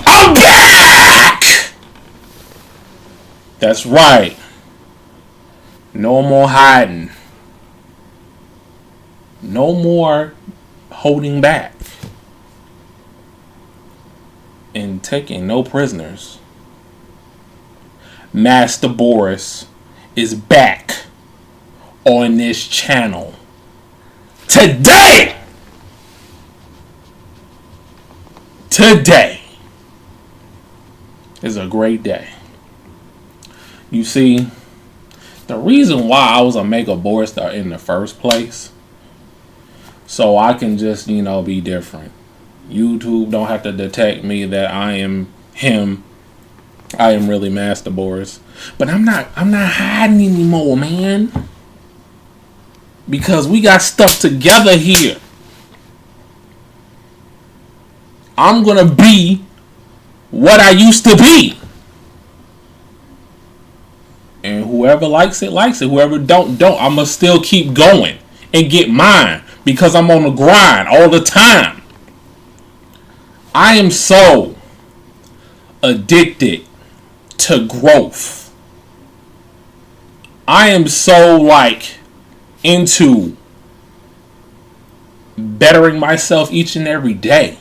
I'm back! That's right. No more hiding. No more holding back. And taking no prisoners. MasterBoris is back on this channel today. Today is a great day. You see, the reason why I was a MasterBoris in the first place, so I can just, be different. YouTube don't have to detect me that I am him. I am really MasterBoris. But I'm not hiding anymore, man. Because we got stuff together here. I'm gonna be what I used to be. And whoever likes it, likes it. Whoever don't. I'ma still keep going and get mine. Because I'm on the grind all the time. I am so addicted to growth. I am so into bettering myself each and every day.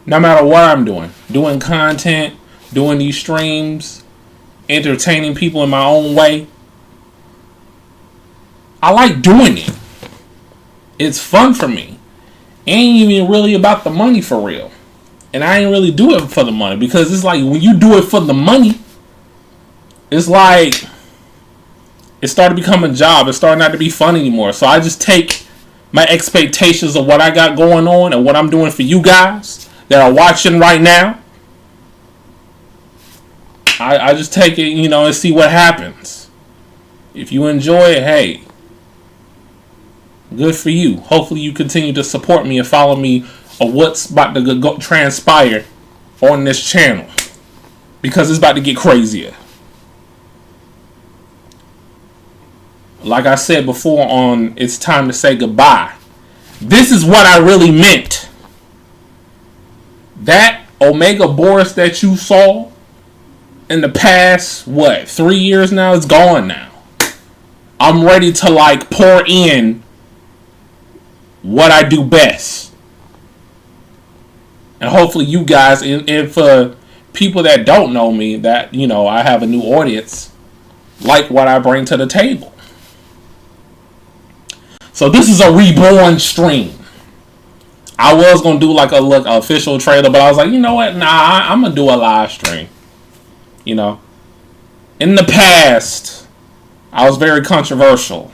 No matter what I'm doing content, doing these streams, entertaining people in my own way. I like doing it. It's fun for me. Ain't even really about the money for real. And I ain't really do it for the money. Because it's like when you do it for the money, it's like it started to become a job. It started not to be fun anymore. So I just take my expectations of what I got going on and what I'm doing for you guys that are watching right now. I just take it, and see what happens. If you enjoy it, hey, good for you. Hopefully you continue to support me and follow me on what's about to go transpire on this channel. Because it's about to get crazier. Like I said before on It's Time to Say Goodbye. This is what I really meant. That MasterBoris that you saw in the past, 3 years now, it's gone now. I'm ready to pour in what I do best. And hopefully you guys, and for people that don't know me, that, I have a new audience, like what I bring to the table. So this is a REBORN stream. I was going to do a official trailer, but I was like, you know what? Nah, I'm going to do a live stream. In the past, I was very controversial.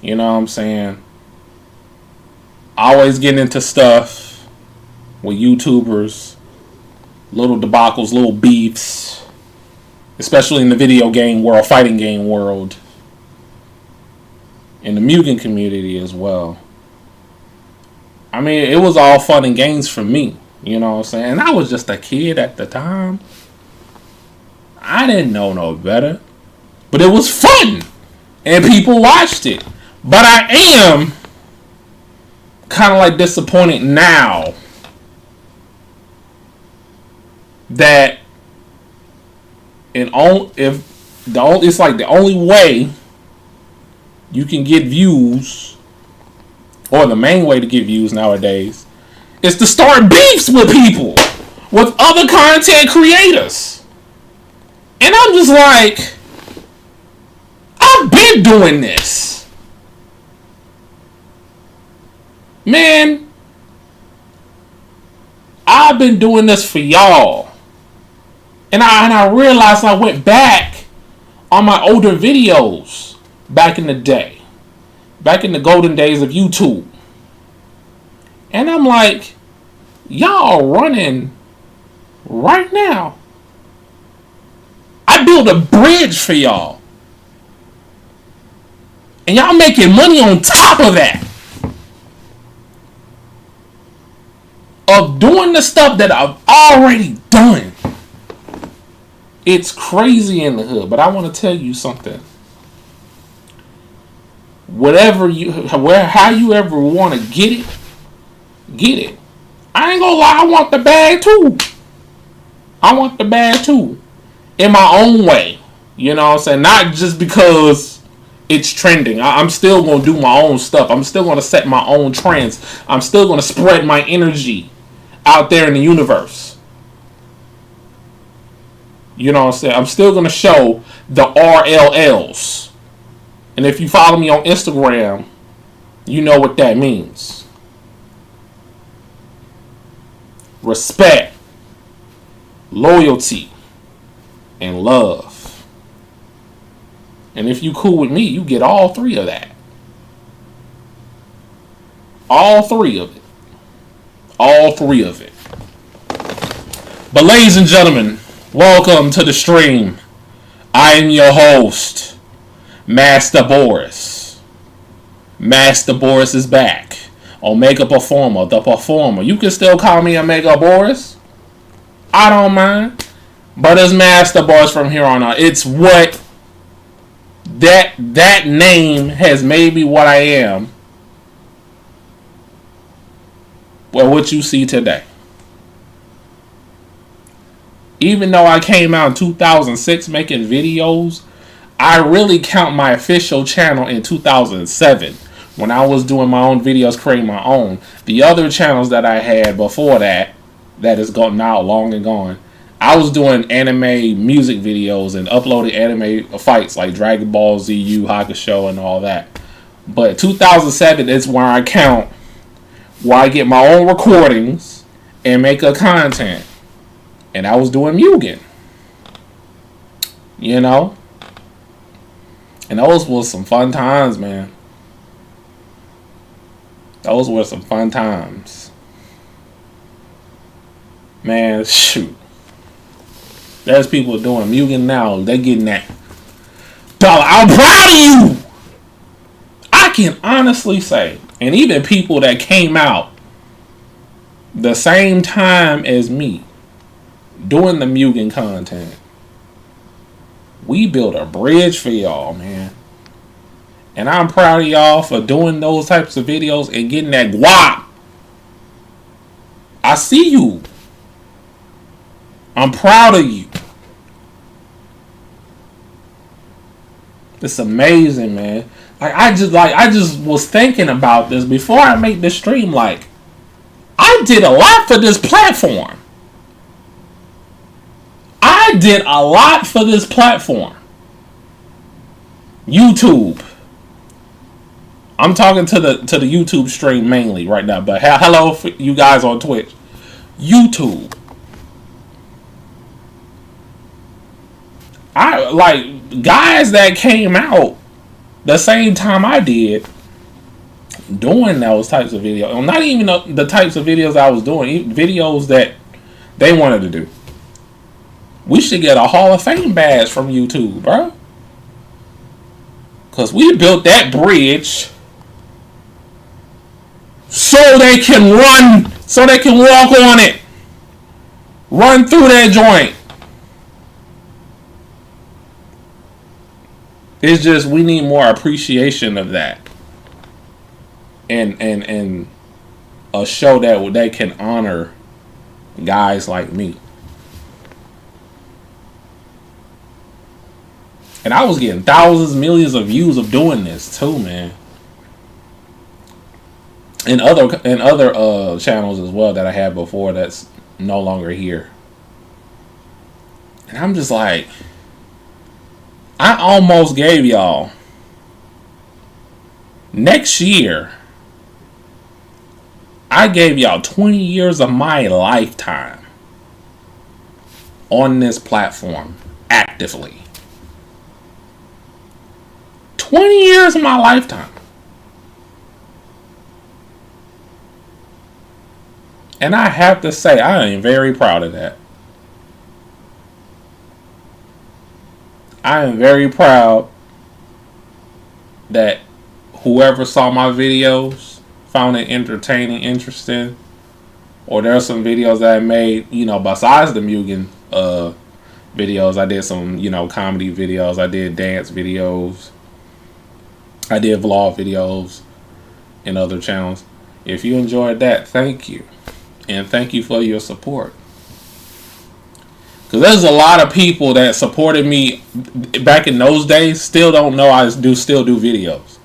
You know what I'm saying? Always getting into stuff with YouTubers, little debacles, little beefs, especially in the video game world, fighting game world, in the Mugen community as well. I mean, it was all fun and games for me, you know what I'm saying? And I was just a kid at the time. I didn't know no better. But it was fun. And people watched it. But I am kind of disappointed now that it's the only way you can get views, or the main way to get views nowadays, is to start beefs with people, with other content creators. And I'm just like, I've been doing this. Man, I've been doing this for y'all. And I realized I went back on my older videos back in the day. Back in the golden days of YouTube. And I'm like, y'all running right now. I built a bridge for y'all. And y'all making money on top of that. Of doing the stuff that I've already done. It's crazy in the hood. But I want to tell you something. Whatever how you ever want to get it, get it. I ain't gonna lie, I want the bag too. I want the bag too. In my own way. You know what I'm saying? Not just because it's trending. I'm still gonna do my own stuff. I'm still gonna set my own trends. I'm still gonna spread my energy out there in the universe. You know what I'm saying? I'm still gonna show the RLLs. And if you follow me on Instagram, you know what that means. Respect, loyalty, and love. And if you cool with me, you get all three of that. All three of it. All three of it. But ladies and gentlemen, welcome to the stream. I am your host, MasterBoris. MasterBoris is back. Omega Performer, the Performer. You can still call me Omega Boris. I don't mind. But it's MasterBoris from here on out. It's what that name has made me what I am. Well, what you see today. Even though I came out in 2006 making videos, I really count my official channel in 2007 when I was doing my own videos, creating my own. The other channels that I had before that is gone now, long and gone, I was doing anime music videos and uploading anime fights like Dragon Ball Z, Yu Hakusho, and all that. But 2007 is where I count, where I get my own recordings and make a content. And I was doing Mugen. You know? And those was some fun times, man. Those were some fun times. Man, shoot. There's people doing Mugen now. They're getting that dollar. I'm proud of you! I can honestly say, and even people that came out the same time as me doing the Mugen content, we built a bridge for y'all, man. And I'm proud of y'all for doing those types of videos and getting that guap. I see you. I'm proud of you. It's amazing, man. I just was thinking about this before I made this stream. Like, I did a lot for this platform. I did a lot for this platform. YouTube. I'm talking to the YouTube stream mainly right now, but hello for you guys on Twitch. YouTube. I like guys that came out the same time I did doing those types of videos. Not even the types of videos I was doing, videos that they wanted to do. We should get a Hall of Fame badge from YouTube, bro. Because we built that bridge so they can run, so they can walk on it. Run through that joint. It's just we need more appreciation of that. And a show that they can honor guys like me. And I was getting thousands, millions of views of doing this too, man. And other channels as well that I had before that's no longer here. And I'm just like, I almost gave y'all next year. I gave y'all 20 years of my lifetime on this platform actively. 20 years of my lifetime. And I have to say, I am very proud of that. I am very proud that whoever saw my videos found it entertaining, interesting, or there are some videos that I made, you know, besides the Mugen videos. I did some, you know, comedy videos. I did dance videos. I did vlog videos and other channels. If you enjoyed that, thank you. And thank you for your support. Because there's a lot of people that supported me back in those days still don't know I still do videos.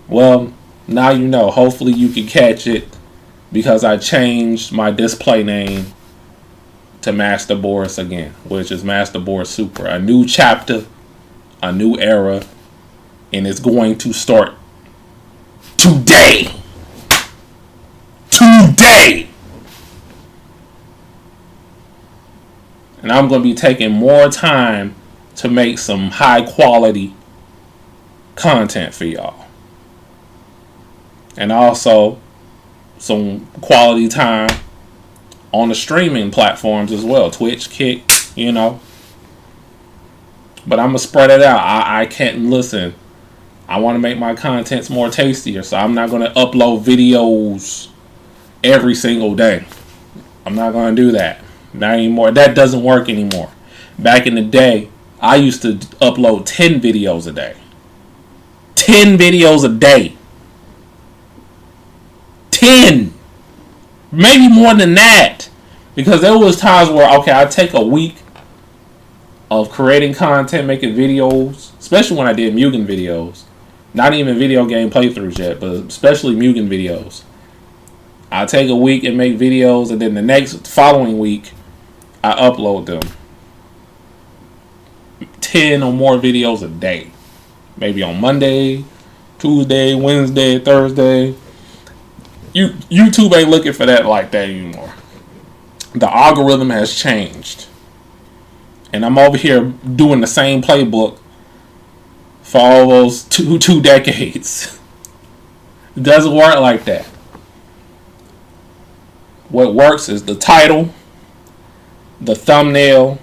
Well, now you know. Hopefully you can catch it, because I changed my display name to MasterBoris again, which is MasterBoris Super. A new chapter, a new era, and it's going to start today. Today! And I'm going to be taking more time to make some high quality content for y'all. And also some quality time on the streaming platforms as well. Twitch, Kick, you know. But I'm going to spread it out. I can't listen. I want to make my contents more tastier. So I'm not going to upload videos every single day. I'm not going to do that. Not anymore. That doesn't work anymore. Back in the day, I used to upload 10 videos a day. 10 videos a day. 10. Maybe more than that. Because there was times where, okay, I'd take a week of creating content, making videos, especially when I did Mugen videos. Not even video game playthroughs yet, but especially Mugen videos. I'd take a week and make videos, and then the following week, I upload them. 10 or more videos a day. Maybe on Monday, Tuesday, Wednesday, Thursday. YouTube ain't looking for that like that anymore. The algorithm has changed. And I'm over here doing the same playbook for all those two decades. It doesn't work like that. What works is the title, the thumbnail,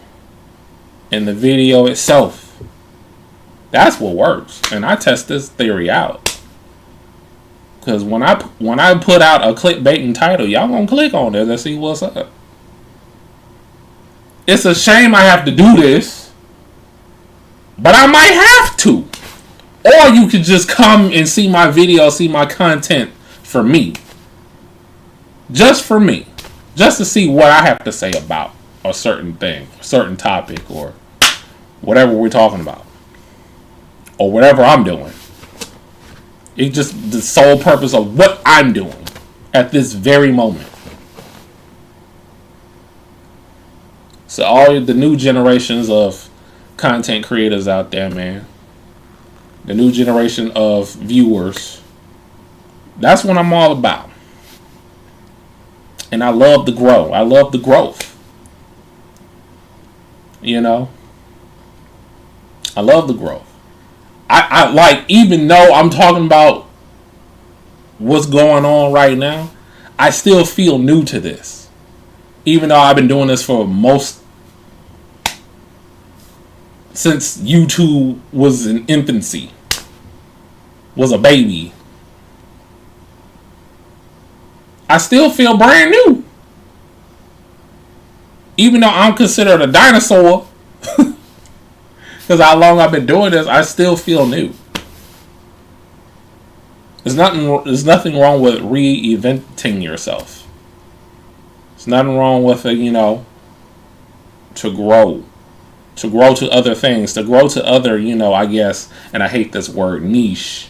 and the video itself. That's what works. And I test this theory out. Because when I put out a clickbaiting title, y'all gonna click on it and see what's up. It's a shame I have to do this, but I might have to. Or you could just come and see my video, see my content for me. Just for me. Just to see what I have to say about a certain thing, a certain topic, or whatever we're talking about. Or whatever I'm doing. It's just the sole purpose of what I'm doing at this very moment. So all the new generations of content creators out there, man. The new generation of viewers. That's what I'm all about. And I love to grow. I love the growth. You know? I love the growth. I like, even though I'm talking about what's going on right now, I still feel new to this. Even though I've been doing this for since YouTube was in infancy, was a baby. I still feel brand new. Even though I'm considered a dinosaur, because how long I've been doing this, I still feel new. There's nothing wrong with reinventing yourself. There's nothing wrong with it, you know, to grow. To grow to other things. To grow to other, you know, I guess, and I hate this word, niche.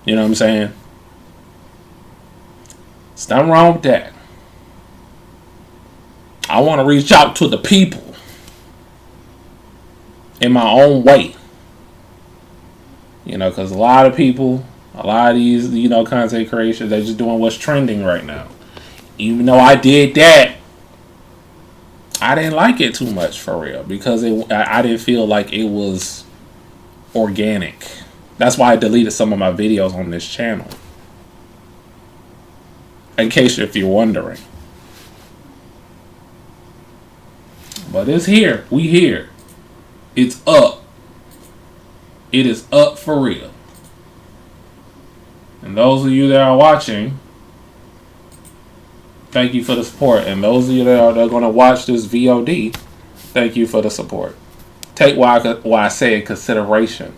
You know what I'm saying? There's nothing wrong with that. I want to reach out to the people in my own way. You know, because a lot of people, a lot of these, you know, content creators, they're just doing what's trending right now. Even though I did that, I didn't like it too much, for real, because I didn't feel like it was organic. That's why I deleted some of my videos on this channel. In case if you're wondering. But it's here. We here. It's up. It is up for real. And those of you that are watching, thank you for the support. And those of you that are going to watch this VOD, thank you for the support. Take what I say in consideration.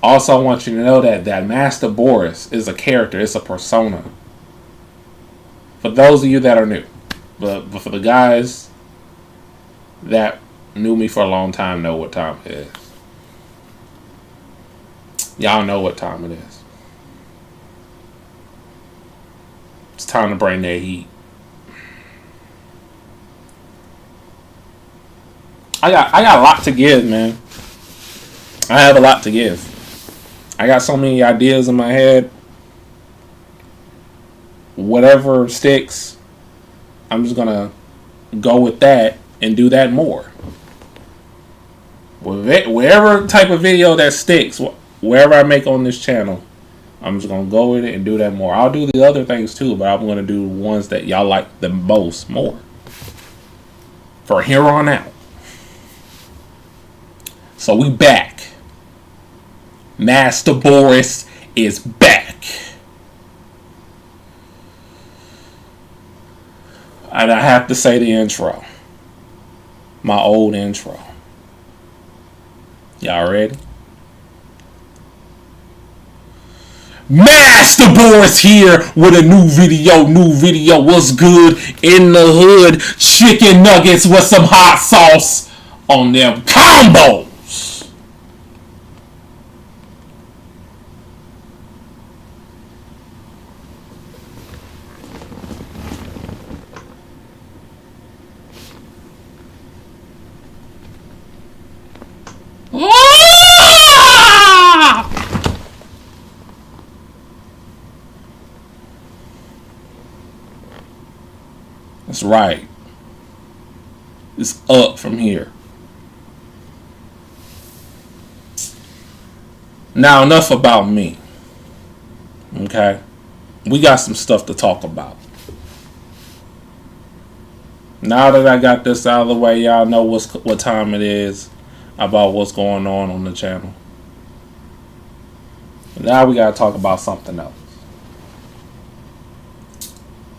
Also, I want you to know that MasterBoris is a character. It's a persona. For those of you that are new. But for the guys that knew me for a long time know what time it is. Y'all know what time it is. It's time to bring that heat. I got a lot to give, man. I have a lot to give. I got so many ideas in my head. Whatever sticks, I'm just gonna go with that and do that more. Whatever type of video that sticks, wherever I make on this channel, I'm just gonna go with it and do that more. I'll do the other things too, but I'm gonna do ones that y'all like the most more. For here on out. So we back. MasterBoris is back. And I have to say the intro. My old intro. Y'all ready? MasterBoris here with a new video. What's good in the hood? Chicken nuggets with some hot sauce on them combos. That's right. It's up from here. Now, enough about me. Okay? We got some stuff to talk about. Now that I got this out of the way, y'all know what time it is about what's going on the channel. Now we gotta talk about something else.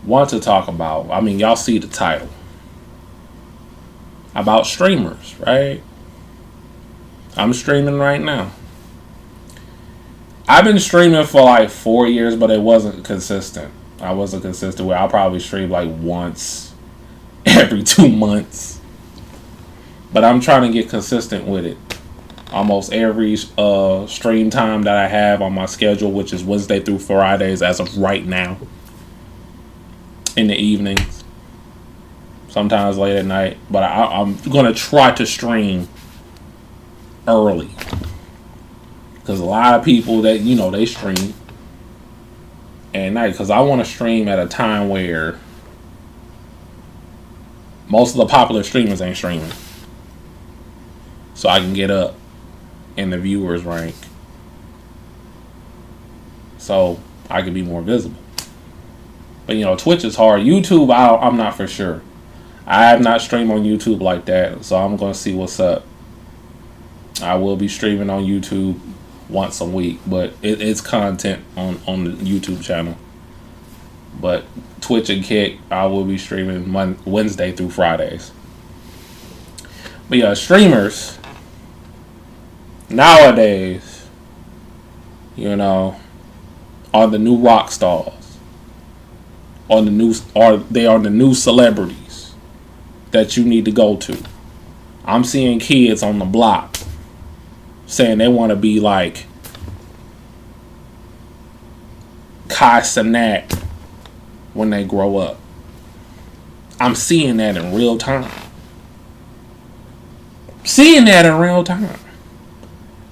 Want to talk about, I mean, y'all see the title. About streamers, right? I'm streaming right now. I've been streaming for like 4 years, but it wasn't consistent. I wasn't consistent where I'll probably stream like once every 2 months. But I'm trying to get consistent with it. Almost every stream time that I have on my schedule, which is Wednesday through Fridays as of right now. In the evenings. Sometimes late at night. But I'm going to try to stream early. Because a lot of people that, you know, they stream at night. Because I want to stream at a time where most of the popular streamers ain't streaming. So I can get up in the viewers rank. So I can be more visible. But, you know, Twitch is hard. YouTube, I'm not for sure. I have not streamed on YouTube like that. So I'm going to see what's up. I will be streaming on YouTube once a week. But it's content on the YouTube channel. But Twitch and Kick, I will be streaming Wednesday through Fridays. But yeah, streamers nowadays, you know, are the new rock stars. They are the new celebrities that you need to go to. I'm seeing kids on the block saying they want to be like Kai Cenat when they grow up. I'm seeing that in real time.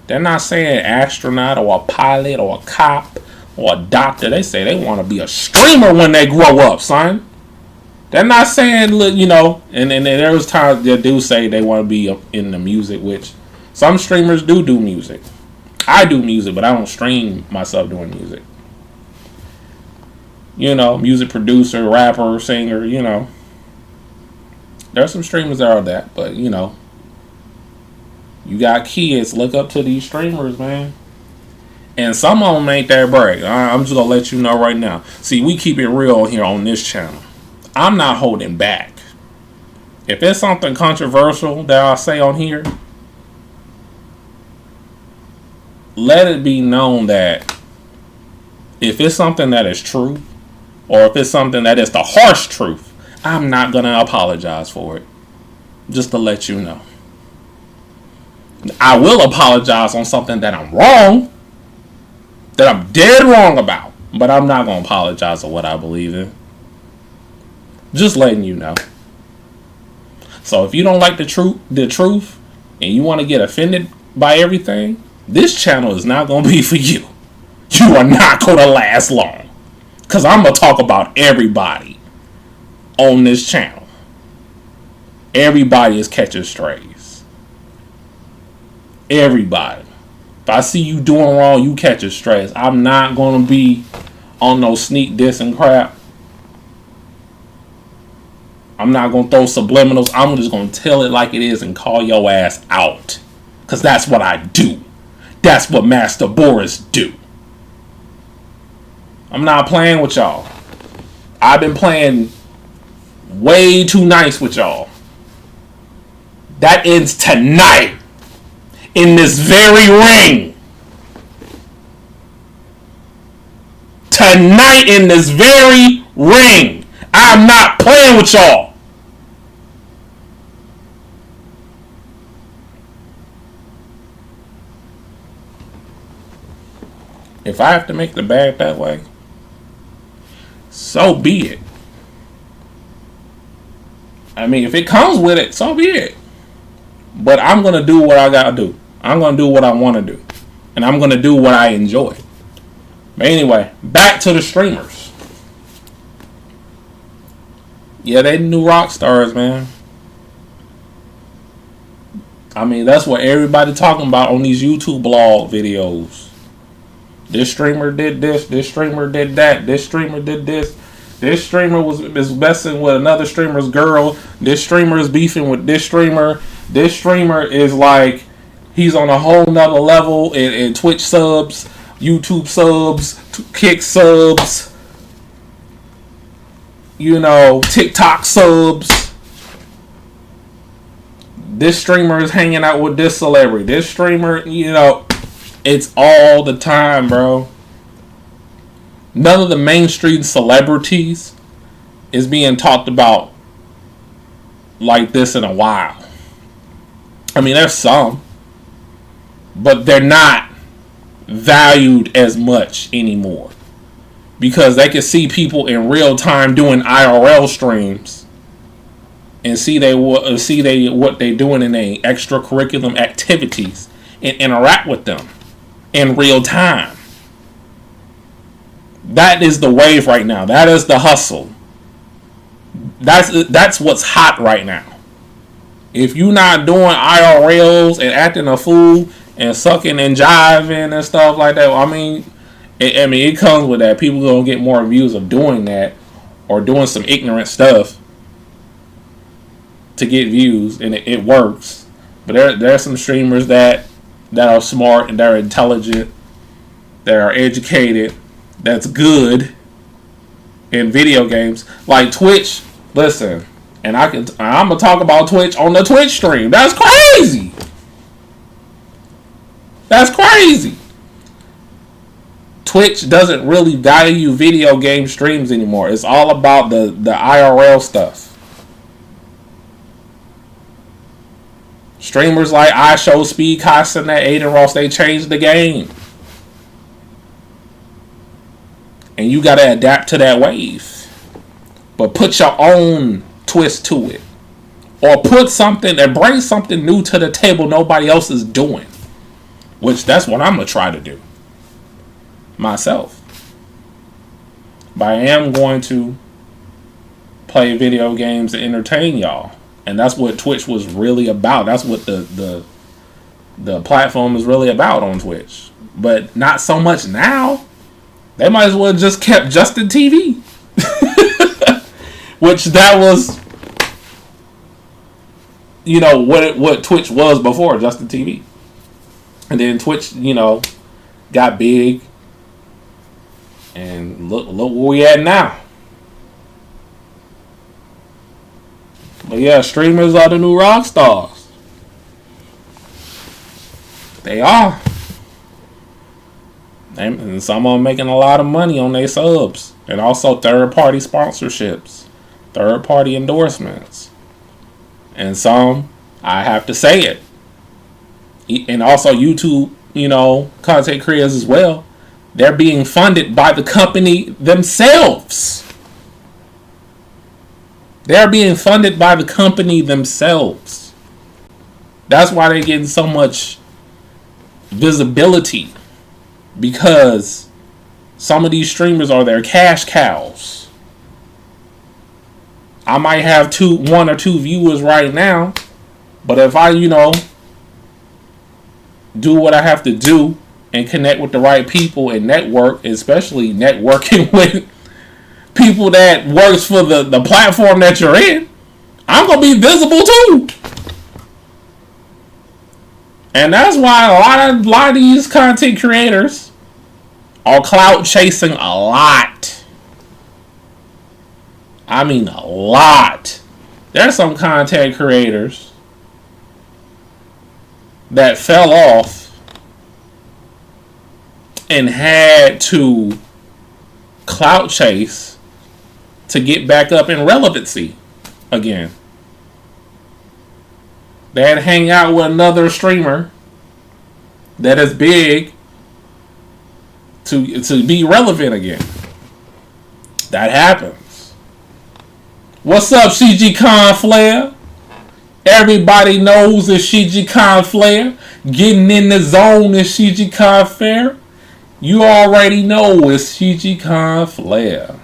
They're not saying astronaut or a pilot or a cop or a doctor. They say they want to be a streamer when they grow up, son. They're not saying, you know, and there was times they do say they want to be in the music, which some streamers do music. I do music, but I don't stream myself doing music. You know, music producer, rapper, singer, you know. There's some streamers that are that, but, you know, you got kids, look up to these streamers, man. And some of them ain't that bright. I'm just going to let you know right now. See, we keep it real here on this channel. I'm not holding back. If it's something controversial that I say on here, let it be known that if it's something that is true, or if it's something that is the harsh truth, I'm not going to apologize for it. Just to let you know. I will apologize on something that I'm wrong, that I'm dead wrong about, but I'm not going to apologize for what I believe in. Just letting you know. So if you don't like the truth, and you want to get offended by everything, this channel is not going to be for you. You are not going to last long. Because I'm going to talk about everybody on this channel. Everybody is catching strays. Everybody. If I see you doing wrong, you catching strays. I'm not going to be on no sneak diss and crap. I'm not going to throw subliminals. I'm just going to tell it like it is and call your ass out. Because that's what I do. That's what MasterBoris do. I'm not playing with y'all. I've been playing way too nice with y'all. That ends tonight. In this very ring. Tonight in this very ring. I'm not playing with y'all. If I have to make the bag that way, so be it. I mean, if it comes with it, so be it. But I'm going to do what I got to do. I'm going to do what I want to do. And I'm going to do what I enjoy. But anyway, back to the streamers. Yeah, they new rock stars, man. I mean, that's what everybody talking about on these YouTube blog videos. This streamer did this. This streamer did that. This streamer did this. This streamer is messing with another streamer's girl. This streamer is beefing with this streamer. This streamer is like, he's on a whole nother level in Twitch subs, YouTube subs, Kick subs, you know, TikTok subs. This streamer is hanging out with this celebrity. This streamer, you know, it's all the time, bro. None of the mainstream celebrities is being talked about like this in a while. I mean, there's some, but they're not valued as much anymore because they can see people in real time doing IRL streams and see what they doing in their extracurricular activities and interact with them in real time. That is the wave right now. That is the hustle. That's what's hot right now. If you're not doing IRLs and acting a fool and sucking and jiving and stuff like that, I mean, it comes with that. People gonna get more views of doing that or doing some ignorant stuff to get views, and it works. But there are some streamers that are smart and that are intelligent, that are educated, that's good in video games. Like Twitch, listen, and I'm gonna talk about Twitch on the Twitch stream. That's crazy. That's crazy. Twitch doesn't really value video game streams anymore. It's all about the IRL stuff. Streamers like iShow, Speed, Castanet, Aiden Ross, they changed the game. And you got to adapt to that wave. But put your own twist to it. Or put something and bring something new to the table nobody else is doing. Which that's what I'm going to try to do. Myself. But I am going to play video games to entertain y'all. And that's what Twitch was really about. That's what the platform is really about on Twitch. But not so much now. They might as well just kept Justin TV. Which that was, you know, what Twitch was before Justin TV. And then Twitch, you know, got big. And look where we at now. But yeah, streamers are the new rock stars. They are. And some of them making a lot of money on their subs. And also third-party sponsorships. Third-party endorsements. And some, I have to say it. And also YouTube, content creators as well. They're being funded by the company themselves. They're being funded by the company themselves. That's why they're getting so much visibility. Because some of these streamers are their cash cows. I might have one or two viewers right now. But if I, do what I have to do and connect with the right people and network, especially networking with people that works for the platform that you're in, I'm going to be visible too. And that's why a lot of these content creators are clout chasing a lot. I mean a lot. There's some content creators that fell off and had to clout chase to get back up in relevancy again. They had to hang out with another streamer that is big to be relevant again. That happens. What's up, CG Con Flair? Everybody knows it's CG Con Flair. Getting in the zone is CG Con Flair. You already know it's CG Con Flair.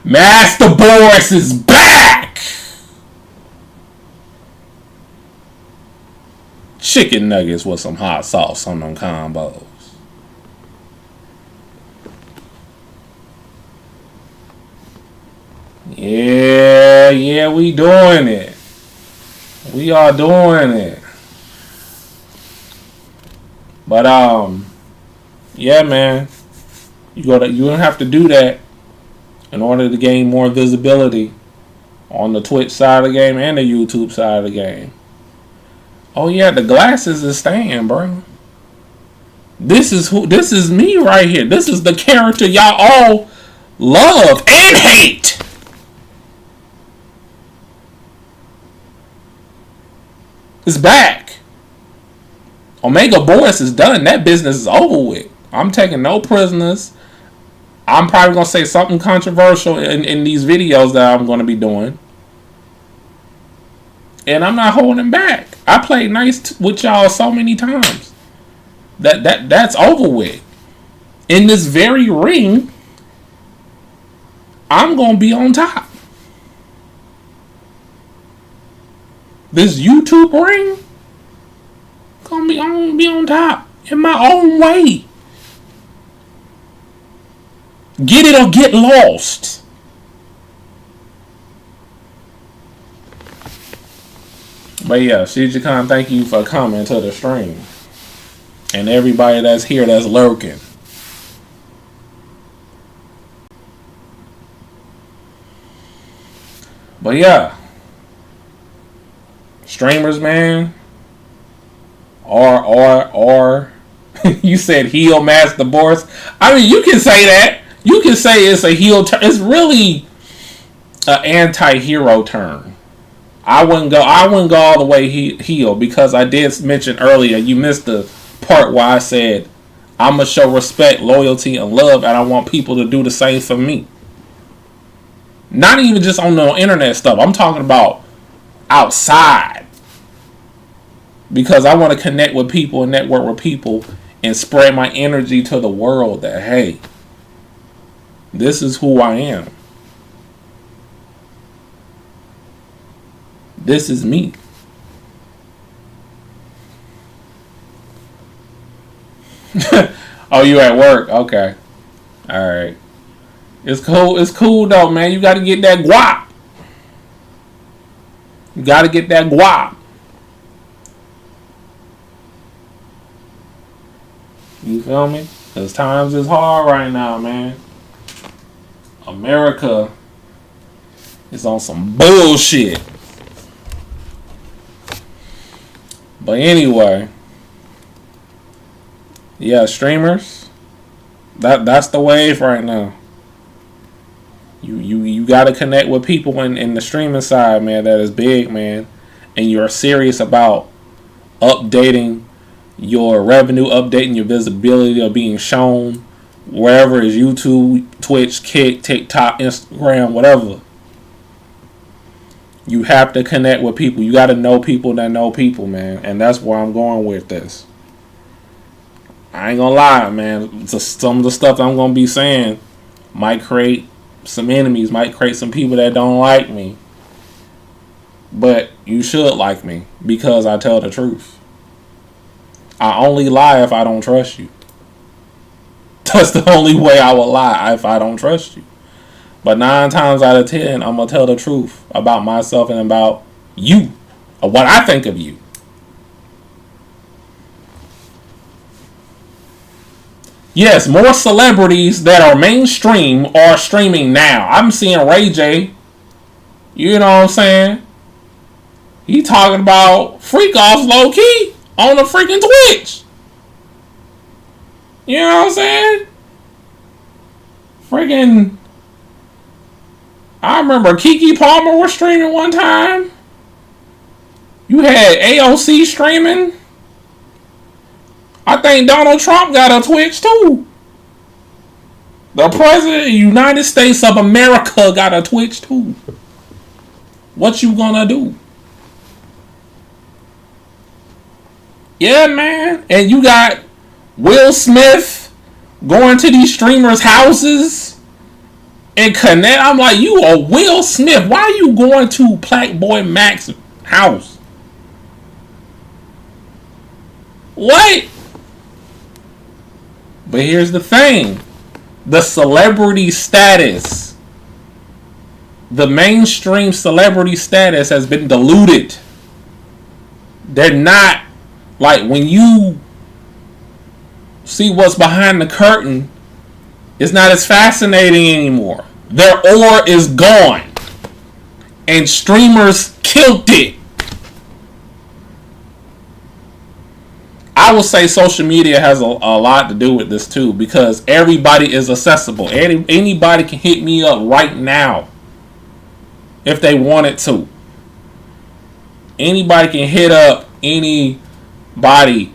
MasterBoris is back! Chicken nuggets with some hot sauce on them combos. Yeah, we doing it. We are doing it. But yeah, man. You don't have to do that in order to gain more visibility on the Twitch side of the game and the YouTube side of the game. Oh yeah, the glasses is staying, bro. This is me right here. This is the character y'all all love and hate. It's back. MasterBoris is done. That business is over with. I'm taking no prisoners. I'm probably going to say something controversial in these videos that I'm going to be doing. And I'm not holding back. I played nice with y'all so many times. That's over with. In this very ring, I'm going to be on top. This YouTube ring, I'm gonna be on top in my own way. Get it or get lost. But yeah, Shijikon, thank you for coming to the stream. And everybody that's here that's lurking. But yeah. Streamers, man. Or you said heel MasterBoris. I mean, you can say that. You can say it's a heel turn. It's really an anti-hero turn. I wouldn't go all the way heel because I did mention earlier, you missed the part where I said I'm gonna show respect, loyalty, and love, and I want people to do the same for me. Not even just on the internet stuff. I'm talking about outside. Because I want to connect with people and network with people and spread my energy to the world that, hey, this is who I am. This is me. Oh, you at work? Okay. Alright. It's cool though, man. You gotta get that guap. You gotta get that guap. You feel me? Because times is hard right now, man. America is on some bullshit. But anyway, yeah, streamers. That's the wave right now. You got to connect with people in the streaming side, man. That is big, man. And you're serious about updating your revenue, updating your visibility of being shown wherever is YouTube, Twitch, Kick, TikTok, Instagram, whatever. You have to connect with people. You got to know people that know people, man. And that's where I'm going with this. I ain't gonna lie, man. Some of the stuff I'm gonna be saying might create some enemies, might create some people that don't like me. But you should like me because I tell the truth. I only lie if I don't trust you. That's the only way I will lie, if I don't trust you. But 9 times out of 10, I'm going to tell the truth about myself and about you, or what I think of you. Yes, more celebrities that are mainstream are streaming now. I'm seeing Ray J. You know what I'm saying? He talking about freak offs low key on the freaking Twitch. You know what I'm saying? Freaking, I remember Keke Palmer was streaming one time. You had AOC streaming. I think Donald Trump got a Twitch too. The President of the United States of America got a Twitch too. What you gonna do? Yeah, man. And you got Will Smith going to these streamers' houses and connect. I'm like, you are Will Smith. Why are you going to Black Boy Mac's house? What? But here's the thing. The celebrity status. The mainstream celebrity status has been diluted. They're not, like, when you see what's behind the curtain, it's not as fascinating anymore. Their aura is gone. And streamers killed it. I would say social media has a lot to do with this too, because everybody is accessible. Anybody can hit me up right now if they wanted to. Anybody can hit up anybody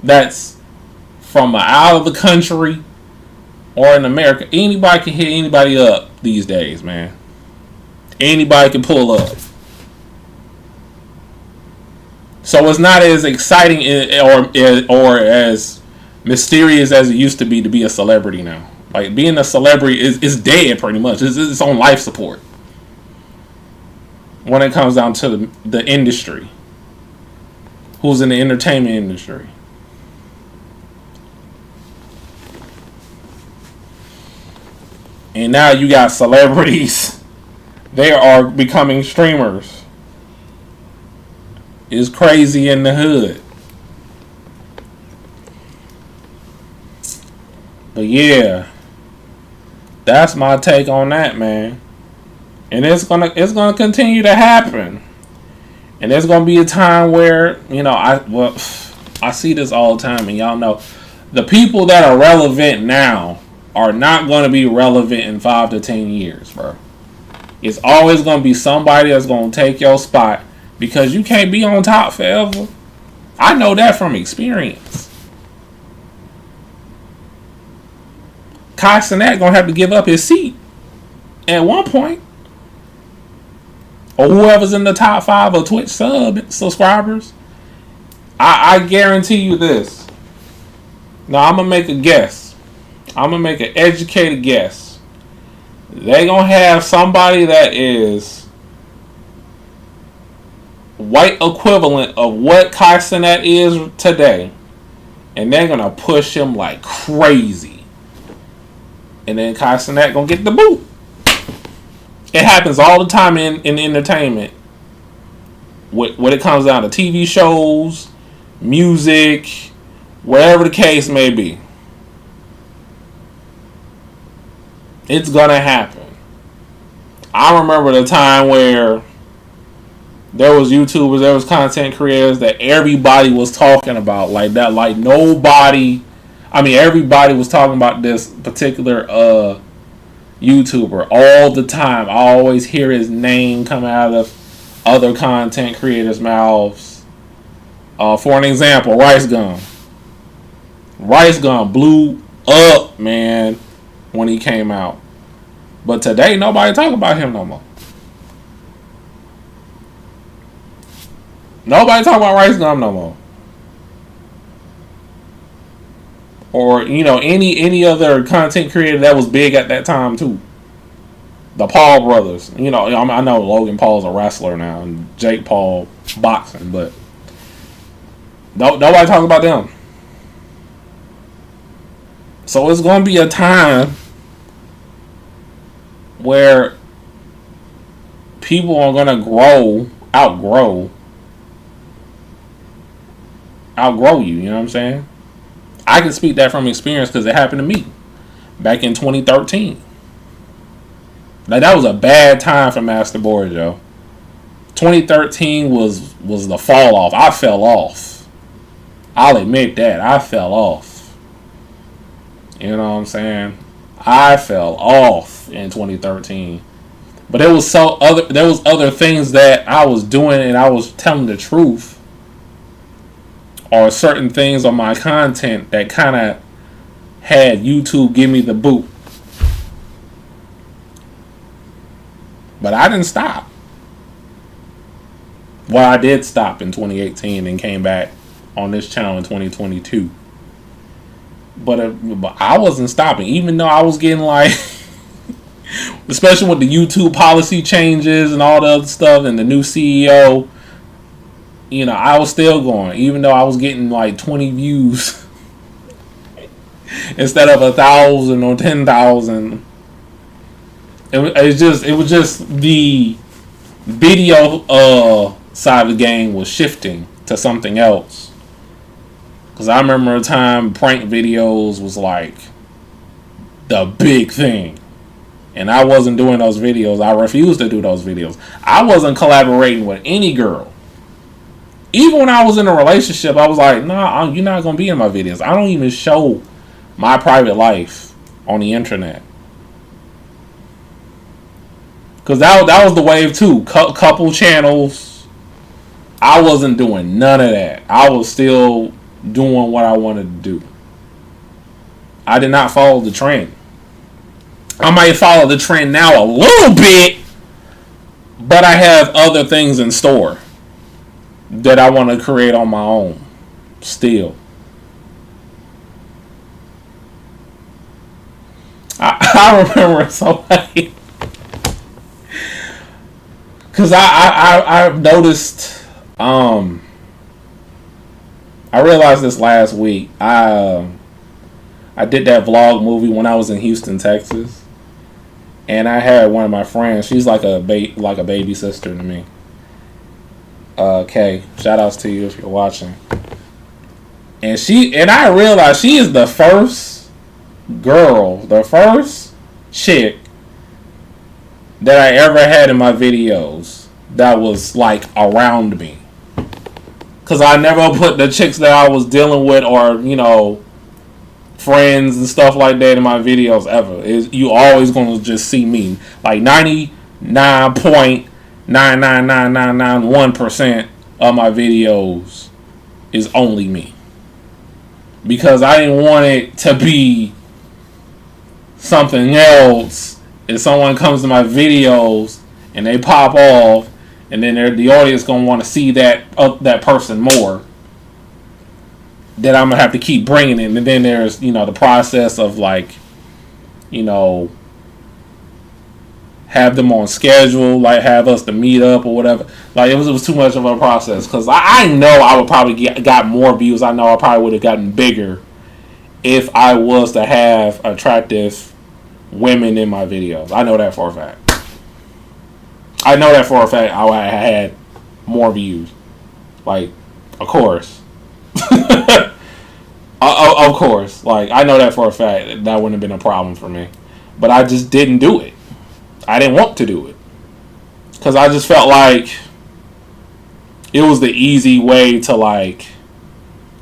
that's from out of the country or in America. Anybody can hit anybody up these days, man. Anybody can pull up. So it's not as exciting or as mysterious as it used to be a celebrity now. Like, being a celebrity is dead pretty much. It's on life support when it comes down to the industry. Who's in the entertainment industry. And now you got celebrities. They are becoming streamers. It's crazy in the hood. But yeah, that's my take on that, man. And it's gonna continue to happen. And there's gonna be a time where, you know, I see this all the time, and y'all know the people that are relevant now are not gonna be relevant in 5 to 10 years, bro. It's always gonna be somebody that's gonna take your spot. Because you can't be on top forever. I know that from experience. Kai Cenat gonna have to give up his seat at one point. Or whoever's in the top 5 of Twitch subscribers. I guarantee you this. Now I'm gonna make a guess. I'm gonna make an educated guess. They gonna have somebody that is white equivalent of what Kai Cenat is today, and they're gonna push him like crazy, and then Kai Cenat gonna get the boot. It happens all the time in entertainment when it comes down to TV shows, music, whatever the case may be. It's gonna happen. I remember the time where There was YouTubers, there was content creators that everybody was talking about like that. Like nobody, I mean everybody was talking about this particular YouTuber all the time. I always hear his name come out of other content creators' mouths. For an example, Rice Gum. Rice Gum blew up, man, when he came out. But today, nobody talk about him no more. Nobody talk about Rice Gum no more. Or, you know, any other content creator that was big at that time, too. The Paul brothers. You know, I know Logan Paul's a wrestler now, and Jake Paul boxing, but nobody talks about them. So it's going to be a time where people are going to outgrow you, you know what I'm saying? I can speak that from experience because it happened to me back in 2013. Like, that was a bad time for MasterBoris, yo. 2013 was the fall off. I fell off. I'll admit that. I fell off. You know what I'm saying? I fell off in 2013. But there was other things that I was doing and I was telling the truth. Or certain things on my content that kind of had YouTube give me the boot. But I didn't stop. Well, I did stop in 2018 and came back on this channel in 2022. But I wasn't stopping, even though I was getting like, especially with the YouTube policy changes and all the other stuff and the new CEO. You know, I was still going, even though I was getting like 20 views instead of 1,000 or 10,000. It was just the video side of the game was shifting to something else. Because I remember a time prank videos was like the big thing. And I wasn't doing those videos. I refused to do those videos. I wasn't collaborating with any girl. Even when I was in a relationship, I was like, nah, you're not going to be in my videos. I don't even show my private life on the internet. Because that was the wave too. Couple channels. I wasn't doing none of that. I was still doing what I wanted to do. I did not follow the trend. I might follow the trend now a little bit, but I have other things in store that I want to create on my own still. I remember somebody, because I've noticed, I realized this last week. I did that vlog movie when I was in Houston, Texas, and I had one of my friends. She's like a baby sister to me. Kay, shout outs to you if you're watching. And I realized she is the first chick that I ever had in my videos that was like around me. Cause I never put the chicks that I was dealing with or, you know, friends and stuff like that in my videos ever. You always gonna just see me. Like 99.99991% of my videos is only me. Because I didn't want it to be something else. If someone comes to my videos and they pop off, and then the audience gonna want to see that person more, that I'm gonna have to keep bringing it. And then there's, you know, the process of like, you know, have them on schedule, like have us to meet up or whatever. Like it was too much of a process, because I know I would probably got more views. I know I probably would have gotten bigger if I was to have attractive women in my videos. I know that for a fact. I had more views. Like, of course. Of course. Like, I know that for a fact. That wouldn't have been a problem for me. But I just didn't do it. I didn't want to do it. Because I just felt like it was the easy way to like,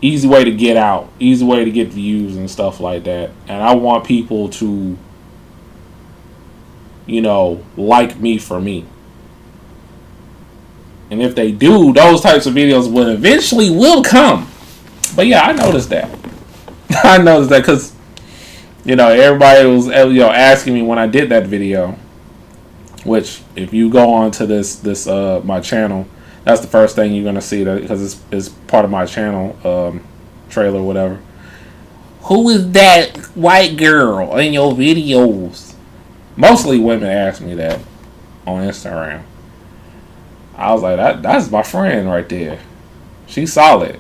easy way to get out, easy way to get views and stuff like that. And I want people to, you know, like me for me. And if they do, those types of videos will eventually will come. But yeah, I noticed that. I noticed that because, you know, everybody was, you know, asking me when I did that video. Which, if you go on to this my channel, that's the first thing you're gonna see, that because it's part of my channel trailer, whatever. Who is that white girl in your videos? Mostly women ask me that on Instagram. I was like, that's my friend right there. She's solid.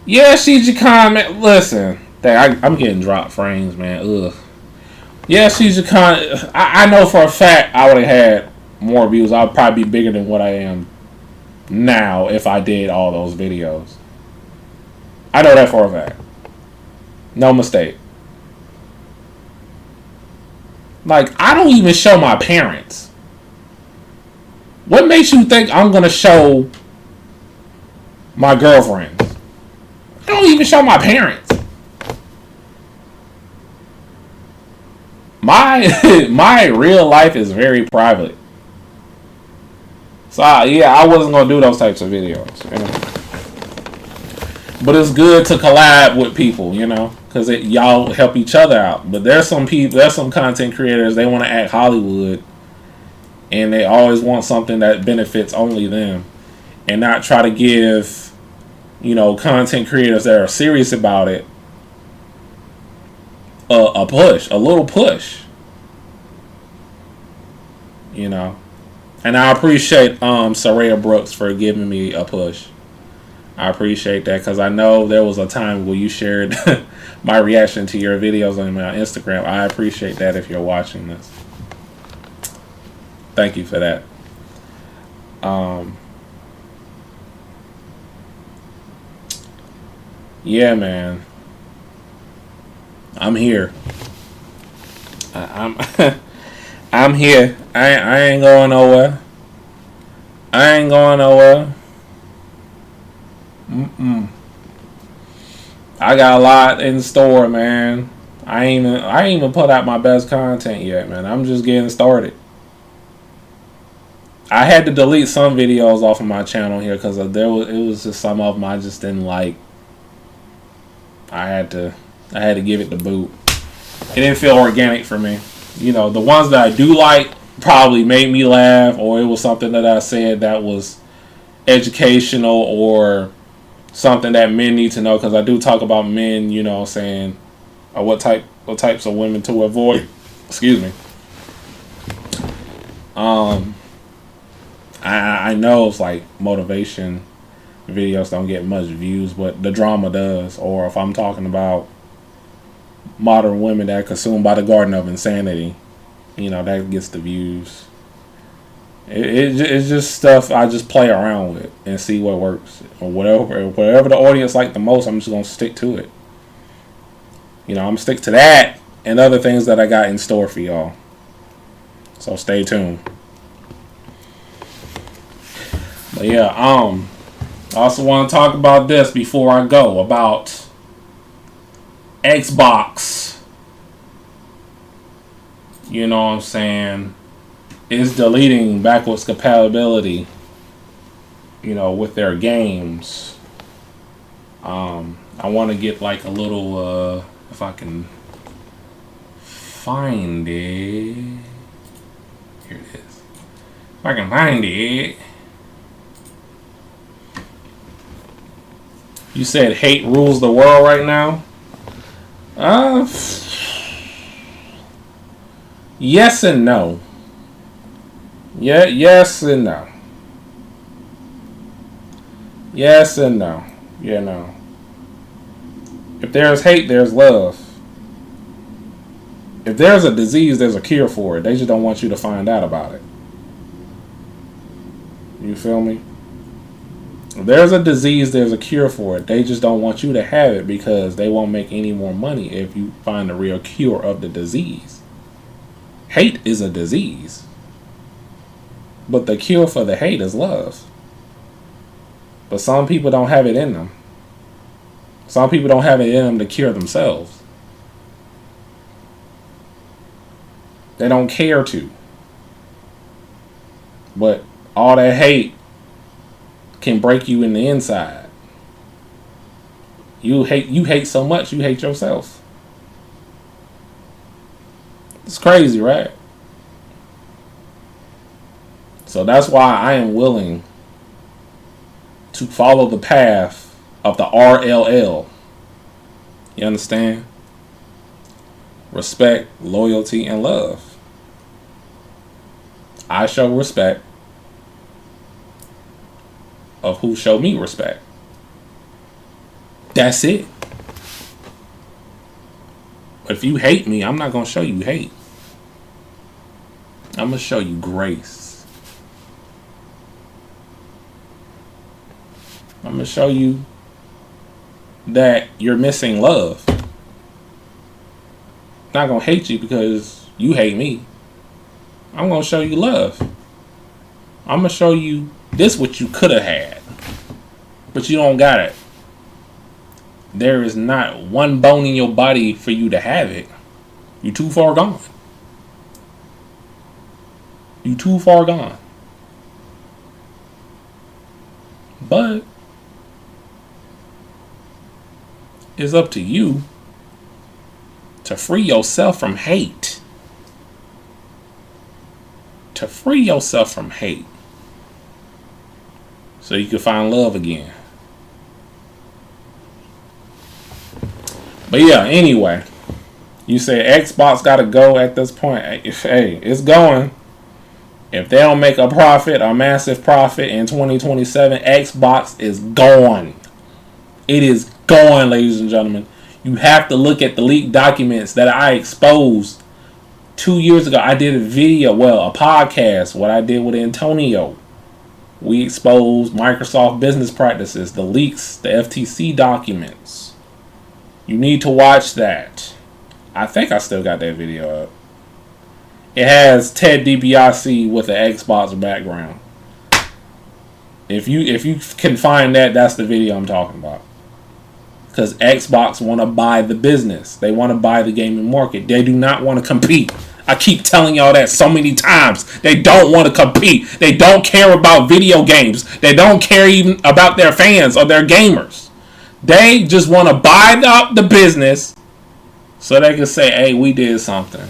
Yeah, she's your comment. Listen, I'm getting dropped frames, man. Ugh. Yeah, she's your comment. I know for a fact I would have had more views. I'd probably be bigger than what I am now if I did all those videos. I know that for a fact. No mistake. Like, I don't even show my parents. What makes you think I'm going to show my girlfriends? I don't even show my parents. My real life is very private. So, yeah, I wasn't going to do those types of videos. You know? But it's good to collab with people, you know, because y'all help each other out. But there's some content creators, they want to act Hollywood. And they always want something that benefits only them. And not try to give, you know, content creators that are serious about it a push, a little push. You know. And I appreciate Saraya Brooks for giving me a push. I appreciate that, because I know there was a time where you shared my reaction to your videos on my Instagram. I appreciate that if you're watching this. Thank you for that. Yeah, man. I'm here. I'm I'm here. I ain't going nowhere. I ain't going nowhere. I got a lot in store, man. I ain't even put out my best content yet, man. I'm just getting started. I had to delete some videos off of my channel here because it was just some of them I just didn't like. I had to give it the boot. It didn't feel organic for me. You know, the ones that I do like probably made me laugh, or it was something that I said that was educational or something that men need to know, because I do talk about men, you know, saying what types of women to avoid. Excuse me. I know it's like motivation videos don't get much views, but the drama does. Or if I'm talking about modern women that are consumed by the Garden of Insanity, you know, that gets the views. It's just stuff I just play around with and see what works. Or whatever the audience like the most, I'm just going to stick to it. You know, I'm going to stick to that and other things that I got in store for y'all. So stay tuned. But yeah, I also want to talk about this before I go, about Xbox. You know what I'm saying? Is deleting backwards compatibility, you know, with their games. I want to get like a little, if I can find it. Here it is. If I can find it. You said hate rules the world right now? Yes and no. Yeah, yes and no. Yes and no. Yeah, no. If there's hate, there's love. If there's a disease, there's a cure for it. They just don't want you to find out about it. You feel me? If there's a disease, there's a cure for it. They just don't want you to have it because they won't make any more money if you find the real cure of the disease. Hate is a disease. But the cure for the hate is love. But some people don't have it in them. Some people don't have it in them to cure themselves. They don't care to. But all that hate can break you in the inside. You hate so much, you hate yourself. It's crazy, right? So that's why I am willing to follow the path of the RLL. You understand? Respect, loyalty, and love. I show respect of who show me respect. That's it. But if you hate me, I'm not going to show you hate. I'm going to show you grace. I'm going to show you that you're missing love. I'm not going to hate you because you hate me. I'm going to show you love. I'm going to show you this what you could have had. But you don't got it. There is not one bone in your body for you to have it. You too far gone. You too far gone. But it's up to you to free yourself from hate. To free yourself from hate. So you can find love again. But yeah, anyway. You say Xbox got to go at this point. Hey, it's going. If they don't make a profit, a massive profit in 2027, Xbox is gone. It is gone, ladies and gentlemen. You have to look at the leaked documents that I exposed 2 years ago. I did a video, a podcast, what I did with Antonio. We exposed Microsoft business practices, the leaks, the FTC documents. You need to watch that. I think I still got that video up. It has Ted DiBiase with the Xbox background. If you can find that, that's the video I'm talking about. Because Xbox want to buy the business. They want to buy the gaming market. They do not want to compete. I keep telling y'all that so many times. They don't want to compete. They don't care about video games. They don't care even about their fans or their gamers. They just want to buy up the business so they can say, hey, we did something.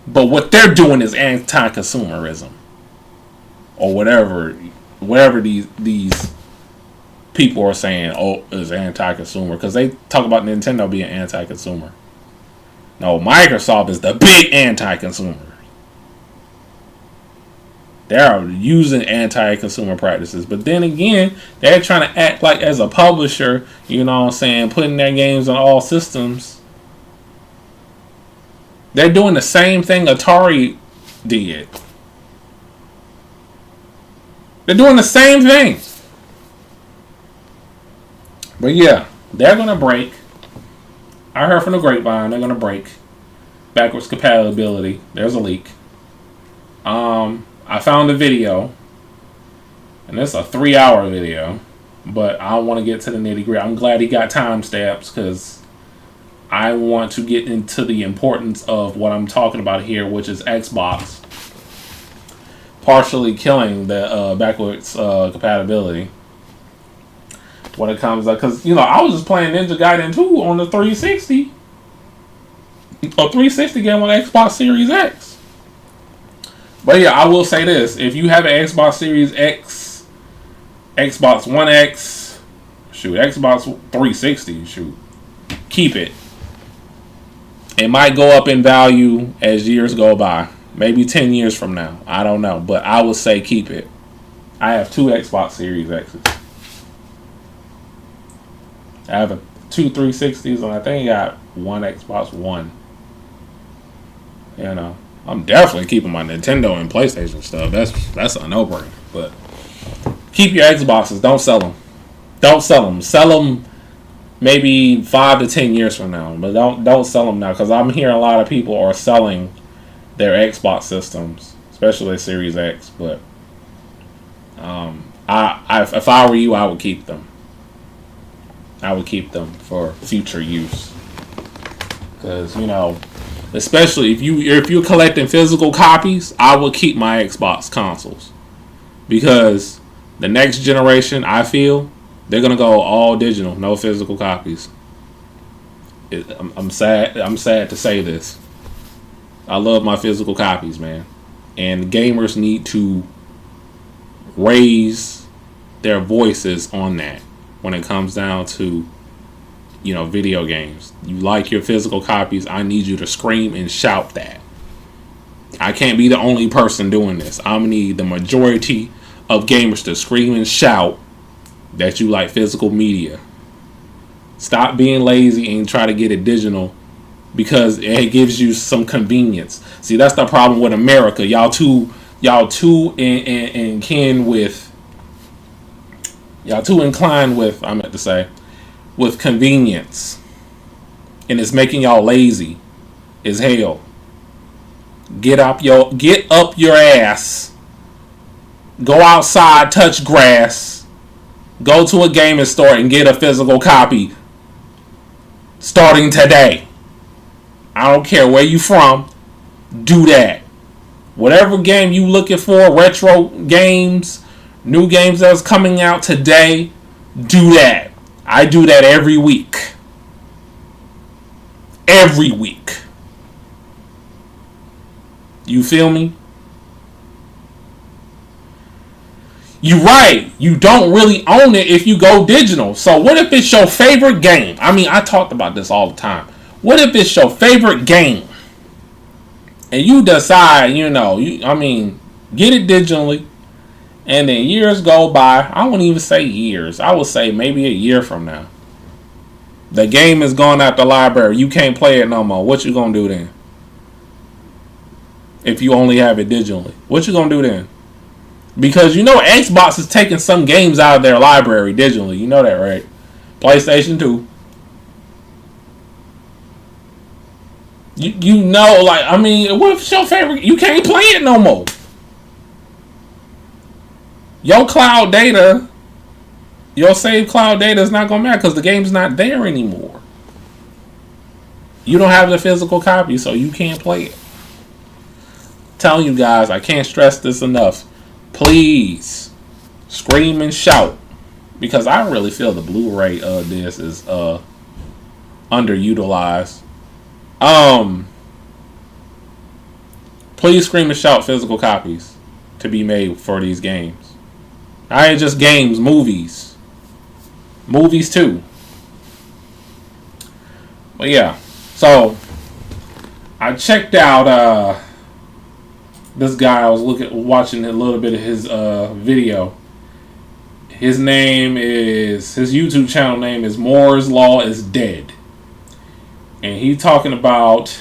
But what they're doing is anti-consumerism. Or whatever these people are saying, is anti-consumer. Because they talk about Nintendo being anti-consumer. No, Microsoft is the big anti-consumer. They're using anti-consumer practices. But then again, they're trying to act like as a publisher, you know what I'm saying, putting their games on all systems. They're doing the same thing Atari did. They're doing the same thing. But yeah, they're going to break. I heard from the grapevine, they're going to break backwards compatibility. There's a leak. I found a video, and it's a 3-hour video, but I don't want to get to the nitty gritty. I'm glad he got timestamps because I want to get into the importance of what I'm talking about here, which is Xbox partially killing the backwards compatibility when it comes up. Because, I was just playing Ninja Gaiden 2 on the 360. A 360 game on Xbox Series X. But yeah, I will say this. If you have an Xbox Series X, Xbox One X, Xbox 360, keep it. It might go up in value as years go by. Maybe 10 years from now. I don't know. But I would say keep it. I have 2 Xbox Series X's. I have 2 360s, and I think I got 1 Xbox One. I'm definitely keeping my Nintendo and PlayStation stuff. That's a no-brainer. But keep your Xboxes. Don't sell them. Don't sell them. Sell them maybe 5 to 10 years from now. But don't sell them now, because I'm hearing a lot of people are selling their Xbox systems, especially Series X. But if I were you, I would keep them. I would keep them for future use, because especially if you're collecting physical copies, I would keep my Xbox consoles, because the next generation, I feel they're gonna go all digital, no physical copies. I'm sad to say this. I love my physical copies, man, and gamers need to raise their voices on that when it comes down to video games. You like your physical copies, I need you to scream and shout that. I can't be the only person doing this. I'm gonna need the majority of gamers to scream and shout that you like physical media. Stop being lazy and try to get it digital, because it gives you some convenience. See, that's the problem with America. Y'all too inclined with with convenience, and it's making y'all lazy as hell. Get up your ass, go outside, touch grass, go to a gaming store and get a physical copy starting today. I don't care where you from, do that. Whatever game you looking for, retro games, new games that's coming out today, do that. I do that every week. Every week. You feel me? You're right. You don't really own it if you go digital. So what if it's your favorite game? I mean, I talked about this all the time. What if it's your favorite game and you decide, get it digitally, and then years go by? I wouldn't even say years. I would say maybe a year from now. The game is gone out the library. You can't play it no more. What you gonna do then? If you only have it digitally, what you gonna do then? Because Xbox is taking some games out of their library digitally. You know that, right? PlayStation 2. What's your favorite? You can't play it no more. Your cloud data, your saved cloud data is not going to matter because the game's not there anymore. You don't have the physical copy, so you can't play it. I'm telling you guys, I can't stress this enough. Please, scream and shout, because I really feel the Blu-ray of this is underutilized. Please scream and shout physical copies to be made for these games. I ain't just games, movies. Movies too. But yeah, so I checked out this guy. I was watching a little bit of his video. His YouTube channel name is Moore's Law is Dead. And he's talking about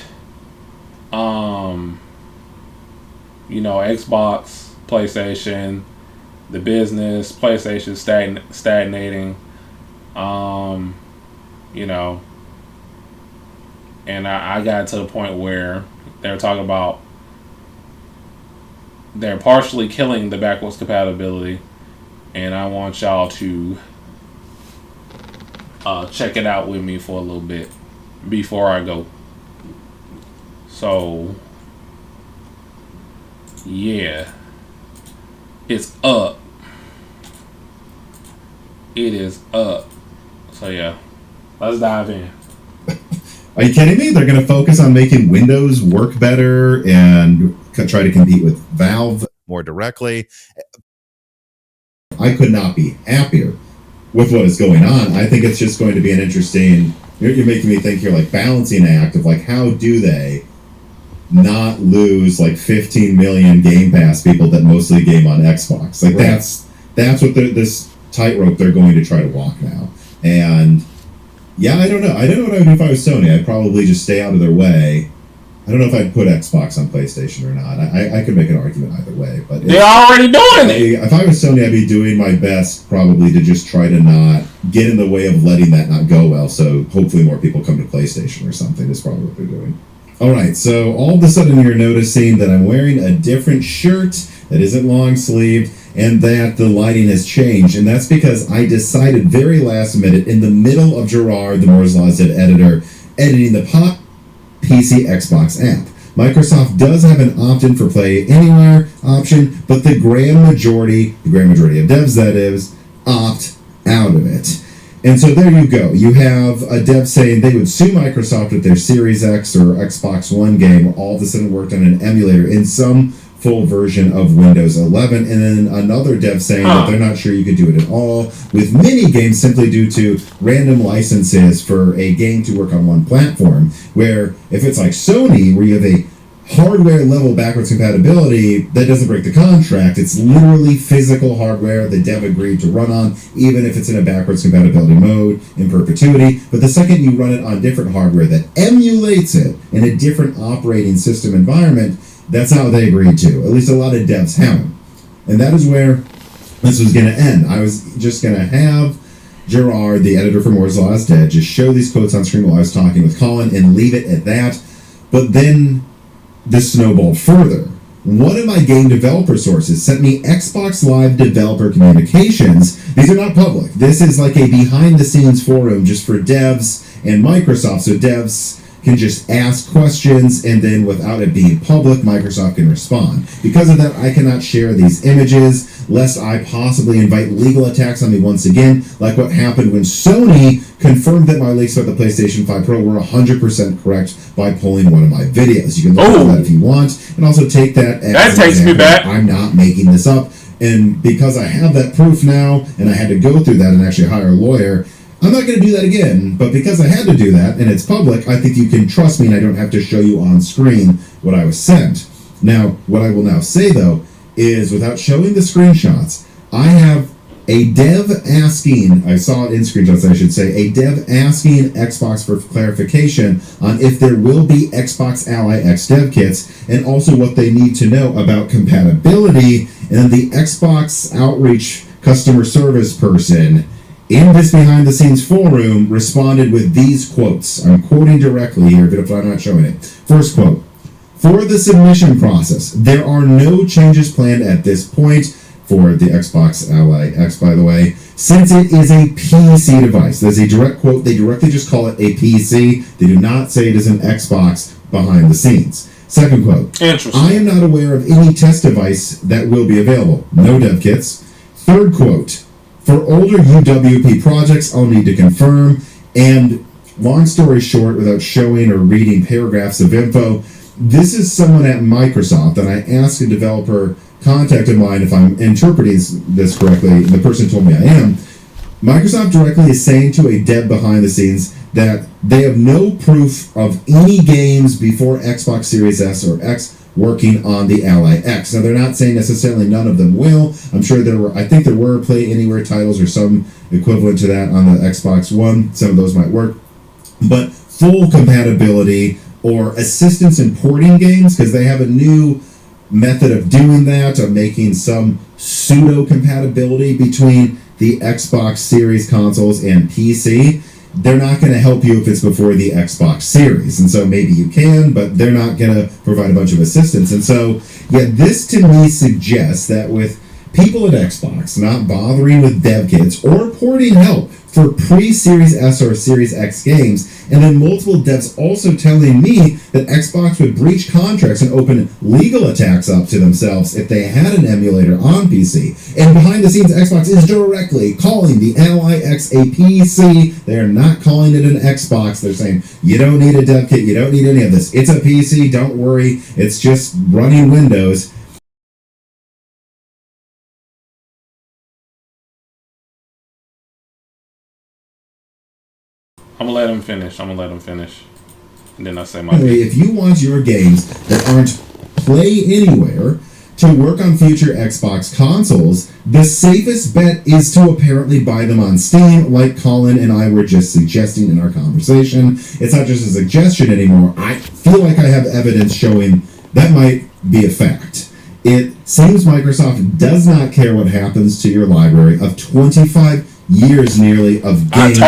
Xbox, PlayStation, the business, PlayStation stagnating, and I got to the point where they're talking about they're partially killing the backwards compatibility, and I want y'all to check it out with me for a little bit before I go. So yeah, it's up. It is up. So yeah, let's dive in. Are you kidding me? They're going to focus on making Windows work better and try to compete with Valve more directly. I could not be happier with what is going on. I think it's just going to be an interesting... You're making me think here, like, balancing act of, like, how do they not lose, like, 15 million Game Pass people that mostly game on Xbox? Like, right. That's what this tightrope they're going to try to walk now. And... yeah, I don't know. I don't know what I would do if I was Sony. I'd probably just stay out of their way. I don't know if I'd put Xbox on PlayStation or not. I could make an argument either way. But they're already doing it. If I was Sony, I'd be doing my best probably to just try to not get in the way of letting that not go well. So hopefully more people come to PlayStation or something is probably what they're doing. All right, so all of a sudden you're noticing that I'm wearing a different shirt that isn't long sleeved and that the lighting has changed. And that's because I decided very last minute in the middle of Gerard, the Moore's Law Z editor, editing the Pop PC Xbox app. Microsoft does have an opt-in for Play Anywhere option, but the grand majority of devs, that is, opt out of it. And so there you go. You have a dev saying they would sue Microsoft if their Series X or Xbox One game all of a sudden worked on an emulator in some full version of Windows 11, and then another dev saying that they're not sure you could do it at all with mini games simply due to random licenses for a game to work on one platform, where if it's like Sony, where you have a hardware level backwards compatibility, that doesn't break the contract. It's literally physical hardware the dev agreed to run on, even if it's in a backwards compatibility mode in perpetuity. But the second you run it on different hardware that emulates it in a different operating system environment, that's not what they agreed to. At least a lot of devs haven't. And that is where this was going to end. I was just going to have Gerard, the editor for Moore's Law is Dead, just show these quotes on screen while I was talking with Colin and leave it at that. But then this snowballed further. One of my game developer sources sent me Xbox Live developer communications. These are not public. This is like a behind-the-scenes forum just for devs and Microsoft, so devs can just ask questions, and then without it being public, Microsoft can respond. Because of that, I cannot share these images, lest I possibly invite legal attacks on me once again, like what happened when Sony confirmed that my leaks about the PlayStation 5 Pro were 100% correct by pulling one of my videos. You can look at that if you want, and also take that as that takes me back. I'm not making this up, and because I have that proof now, and I had to go through that and actually hire a lawyer, I'm not going to do that again, but because I had to do that, and it's public, I think you can trust me and I don't have to show you on screen what I was sent. Now, what I will now say, though, is without showing the screenshots, I have a dev asking, I saw it in screenshots, I should say, a dev asking Xbox for clarification on if there will be Xbox Ally X dev kits, and also what they need to know about compatibility, and the Xbox Outreach customer service person in this behind-the-scenes forum responded with these quotes. I'm quoting directly here, but if I'm not showing it. First quote, "For the submission process, there are no changes planned at this point," for the Xbox Ally X, by the way, "since it is a PC device." There's a direct quote. They directly just call it a PC. They do not say it is an Xbox behind the scenes. Second quote, Interesting. "I am not aware of any test device that will be available. No dev kits." Third quote, "For older UWP projects, I'll need to confirm." And long story short, without showing or reading paragraphs of info, this is someone at Microsoft, and I asked a developer contact of mine if I'm interpreting this correctly. The person told me I am. Microsoft directly is saying to a dev behind the scenes that they have no proof of any games before Xbox Series S or X working on the Ally X. Now, they're not saying necessarily none of them will. I'm sure I think there were Play Anywhere titles or some equivalent to that on the Xbox One. Some of those might work. But full compatibility or assistance in porting games, because they have a new method of doing that, of making some pseudo compatibility between the Xbox Series consoles and PC. They're not going to help you if it's before the Xbox Series. And so maybe you can, but they're not going to provide a bunch of assistance. And so, yeah, this to me suggests that with people at Xbox not bothering with dev kits or porting help for pre-Series S or Series X games, and then multiple devs also telling me that Xbox would breach contracts and open legal attacks up to themselves if they had an emulator on PC. And behind the scenes, Xbox is directly calling the Ally X a PC. They are not calling it an Xbox. They're saying, you don't need a dev kit, you don't need any of this. It's a PC, don't worry, it's just running Windows. I'm gonna let him finish. And then I'll say my Anyway, if you want your games that aren't Play Anywhere to work on future Xbox consoles, the safest bet is to apparently buy them on Steam, like Colin and I were just suggesting in our conversation. It's not just a suggestion anymore. I feel like I have evidence showing that might be a fact. It seems Microsoft does not care what happens to your library of 25 years nearly of games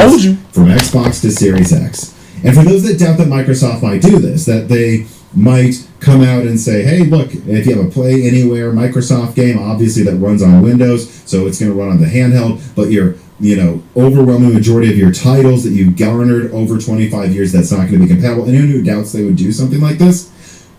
from Xbox to Series X. And for those that doubt that Microsoft might do this, that they might come out and say, hey, look, if you have a Play Anywhere Microsoft game, obviously that runs on Windows, so it's going to run on the handheld, but your overwhelming majority of your titles that you garnered over 25 years, that's not going to be compatible. Anyone who doubts they would do something like this,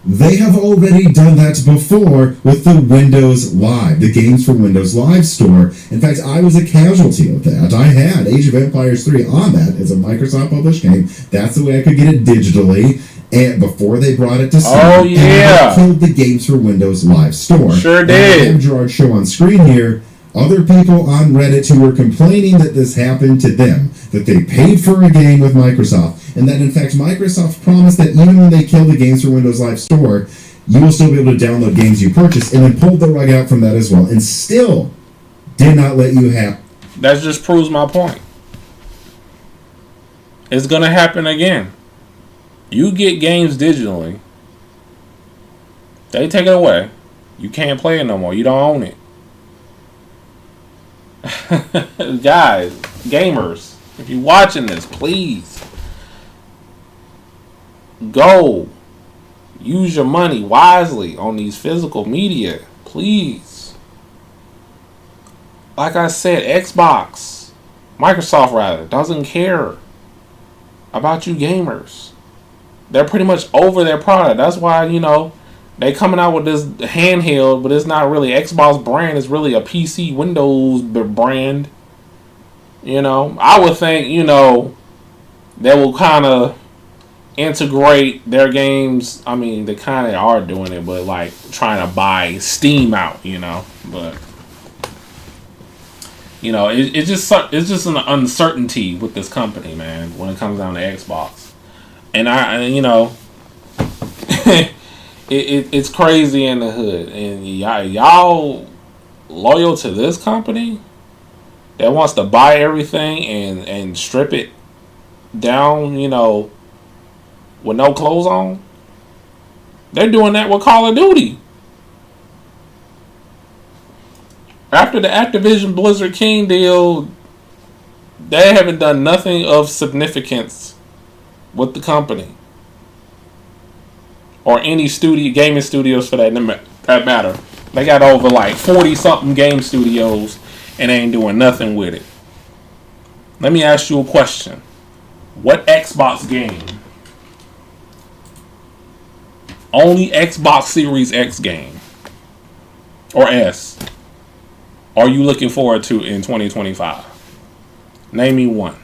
they have already done that before with the Windows Live, the Games for Windows Live store. In fact, I was a casualty of that. I had Age of Empires 3 on that as a Microsoft published game. That's the way I could get it digitally. And before they brought it to Steam, oh yeah, and killed the Games for Windows Live store. Sure did. I have Gerard show on screen here. Other people on Reddit who were complaining that this happened to them, that they paid for a game with Microsoft, and that in fact Microsoft promised that even when they kill the Games for Windows Live store, you will still be able to download games you purchased, and then pulled the rug out from that as well, and still did not let you have. That just proves my point. It's going to happen again. You get games digitally, they take it away. You can't play it no more. You don't own it. Guys, gamers, if you're watching this, please go use your money wisely on these physical media, please. Like I said, Microsoft rather, doesn't care about you gamers. They're pretty much over their product. That's why, they coming out with this handheld, but it's not really Xbox brand. It's really a PC Windows brand. I would think, they will kind of integrate their games. I mean, they kind of are doing it, but like trying to buy Steam out, But it's just an uncertainty with this company, man, when it comes down to Xbox. And it's crazy in the hood, and y'all loyal to this company that wants to buy everything and strip it down, with no clothes on. They're doing that with Call of Duty. After the Activision Blizzard King deal, they haven't done nothing of significance with the company. Or any gaming studios for that matter. They got over like 40-something game studios and they ain't doing nothing with it. Let me ask you a question. What Xbox game, only Xbox Series X game, or S, are you looking forward to in 2025? Name me one.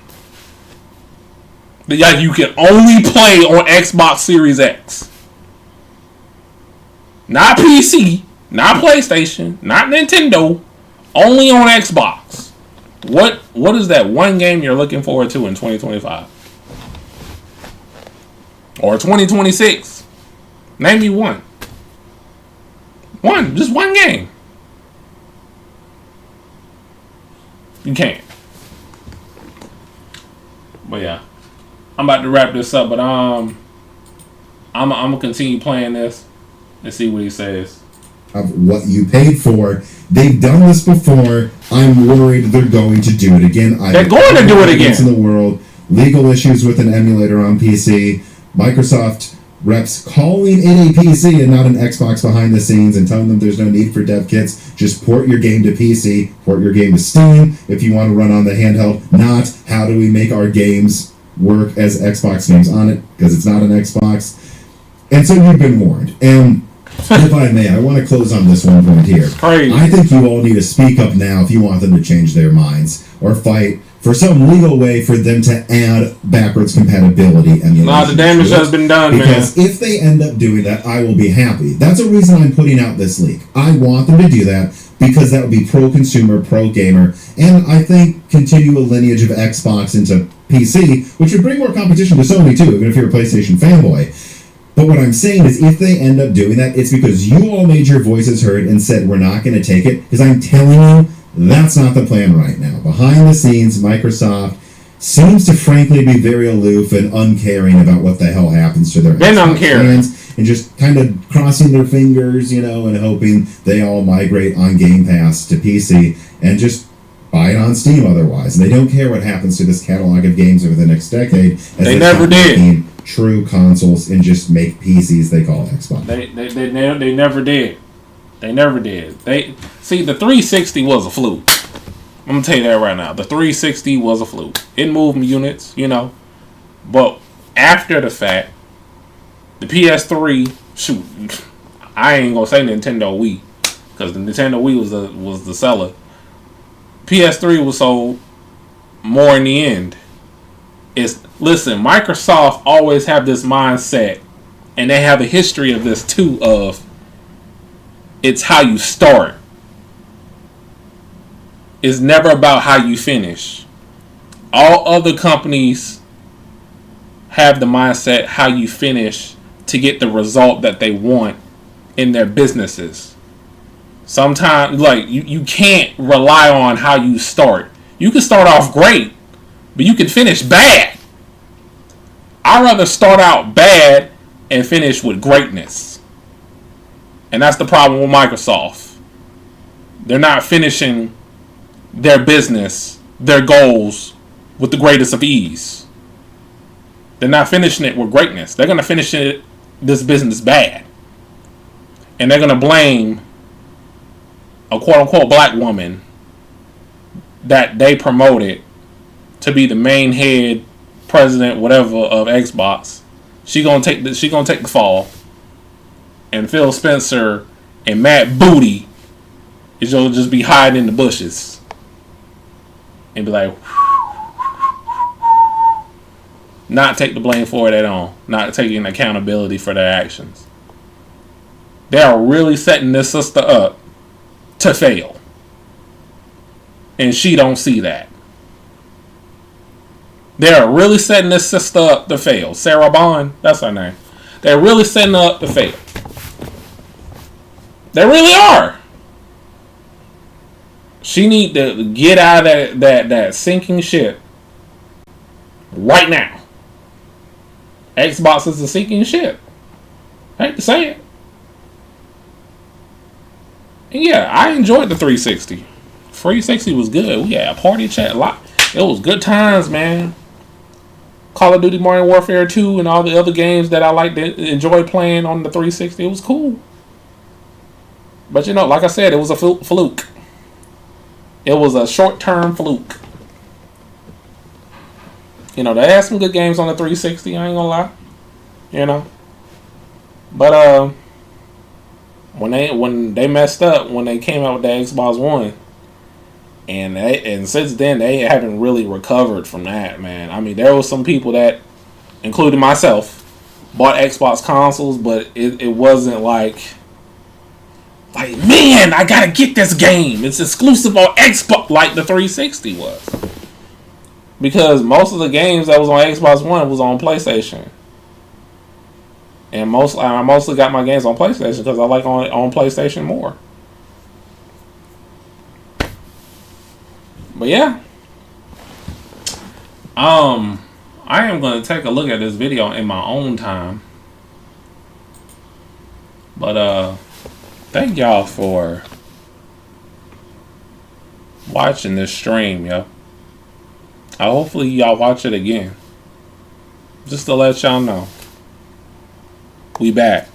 That you can only play on Xbox Series X. Not PC, not PlayStation, not Nintendo, only on Xbox. What is that one game you're looking forward to in 2025? Or 2026? Name me one. Just one game. You can't. But yeah, I'm about to wrap this up, but I'm gonna continue playing this. And see what he says. Of what you paid for. They've done this before. I'm worried they're going to do it again. They're going to do it again. In the world, legal issues with an emulator on PC. Microsoft reps calling it a PC and not an Xbox behind the scenes and telling them there's no need for dev kits. Just port your game to PC, port your game to Steam if you want to run on the handheld. Not how do we make our games work as Xbox games on it, because it's not an Xbox. And so you've been warned. And if I may, I want to close on this one point here. I think you all need to speak up now if you want them to change their minds or fight for some legal way for them to add backwards compatibility emulation. The damage has been done, because if they end up doing that, I will be happy. That's a reason I'm putting out this leak. I want them to do that because that would be pro-consumer, pro-gamer, and I think continue a lineage of Xbox into PC, which would bring more competition to Sony too, even if you're a PlayStation fanboy. But what I'm saying is if they end up doing that, it's because you all made your voices heard and said we're not going to take it, because I'm telling you, that's not the plan right now. Behind the scenes, Microsoft seems to frankly be very aloof and uncaring about what the hell happens to their fans, and just kind of crossing their fingers, and hoping they all migrate on Game Pass to PC, and just buy it on Steam otherwise. And they don't care what happens to this catalog of games over the next decade. As they never did. True consoles and just make PCs they call Xbox. They never did. They never did. See, the 360 was a fluke. I'm gonna tell you that right now. The 360 was a fluke. It moved units, you know. But after the fact, the PS3, shoot, I ain't gonna say Nintendo Wii, because the Nintendo Wii was the seller. PS3 was sold more in the end. Listen, Microsoft always have this mindset, and they have a history of this too, of it's how you start. It's never about how you finish. All other companies have the mindset how you finish to get the result that they want in their businesses. Sometimes, like, you can't rely on how you start. You can start off great, but you can finish bad. I'd rather start out bad and finish with greatness. And that's the problem with Microsoft. They're not finishing their business, their goals, with the greatest of ease. They're not finishing it with greatness. They're going to finish this business bad. And they're going to blame a quote-unquote black woman that they promoted to be the main head president, whatever, of Xbox. She gonna take the fall, and Phil Spencer and Matt Booty is gonna just be hiding in the bushes and be like, not take the blame for it at all, not taking accountability for their actions. They are really setting this sister up to fail, and she don't see that. They're really setting this sister up to fail. Sarah Bond, that's her name. They're really setting her up to fail. They really are. She need to get out of that sinking ship right now. Xbox is a sinking ship. I hate to say it. And yeah, I enjoyed the 360. 360 was good. We had a party chat a lot. It was good times, man. Call of Duty Modern Warfare 2 and all the other games that I like to enjoy playing on the 360. It was cool. But you know, like I said, it was a fluke. It was a short-term fluke. You know, they had some good games on the 360, I ain't gonna lie. You know. But when they messed up, when they came out with the Xbox One, and since then they haven't really recovered from that, man. I mean, there were some people that, including myself, bought Xbox consoles, but it wasn't like, man, I gotta get this game. It's exclusive on Xbox, like the 360 was. Because most of the games that was on Xbox One was on PlayStation. And I mostly got my games on PlayStation because I like on PlayStation more. But yeah. I am going to take a look at this video in my own time. But thank y'all for watching this stream, yo. Hopefully y'all watch it again. Just to let y'all know. We back.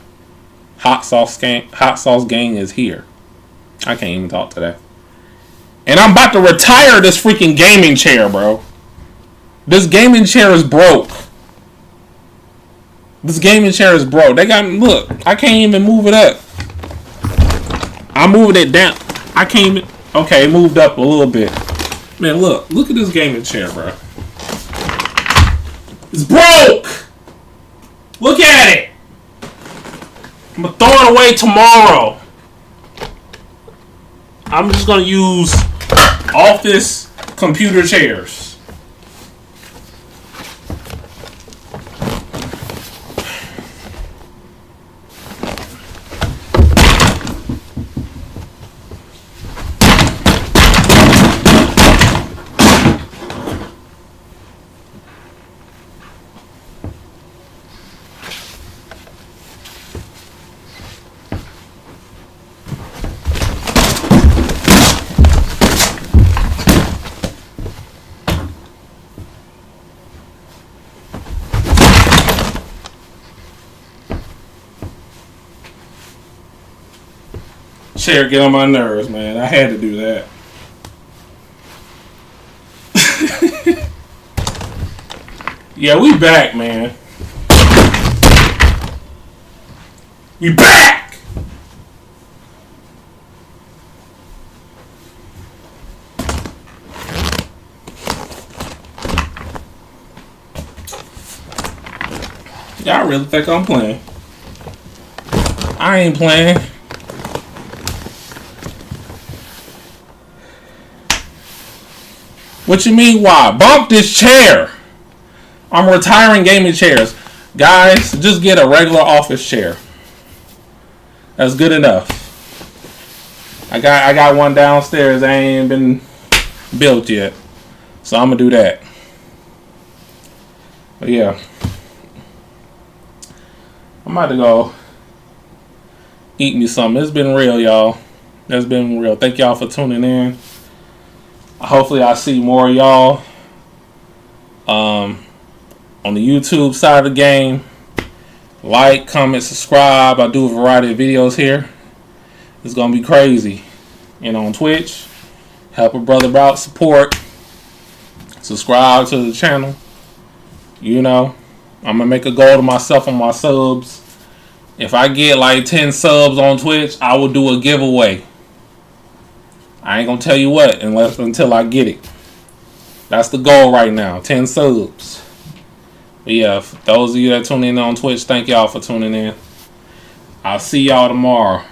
Hot Sauce Gang is here. I can't even talk today. And I'm about to retire this freaking gaming chair, bro. This gaming chair is broke. This gaming chair is broke. Look, I can't even move it up. I'm moving it down. I can't even, okay, it moved up a little bit. Man, look at this gaming chair, bro. It's broke! Look at it! I'm gonna throw it away tomorrow. I'm just gonna use office computer chairs. chair get on my nerves, man. I had to do that. Yeah, we back, man. We back! Y'all really think I'm playing? I ain't playing. What you mean, why? Bump this chair! I'm retiring gaming chairs. Guys, just get a regular office chair. That's good enough. I got one downstairs that ain't been built yet. So I'm gonna do that. But yeah. I'm about to go eat me something. It's been real, y'all. It's been real. Thank y'all for tuning in. Hopefully I see more of y'all on the YouTube side of the game. Like, comment, subscribe. I do a variety of videos here. It's gonna be crazy. And on Twitch, help a brother out, support, subscribe to the channel. You know, I'm gonna make a goal to myself on my subs. If I get like 10 subs on Twitch, I will do a giveaway. I ain't gonna tell you what until I get it. That's the goal right now, 10 subs. But yeah, for those of you that tune in on Twitch, thank y'all for tuning in. I'll see y'all tomorrow.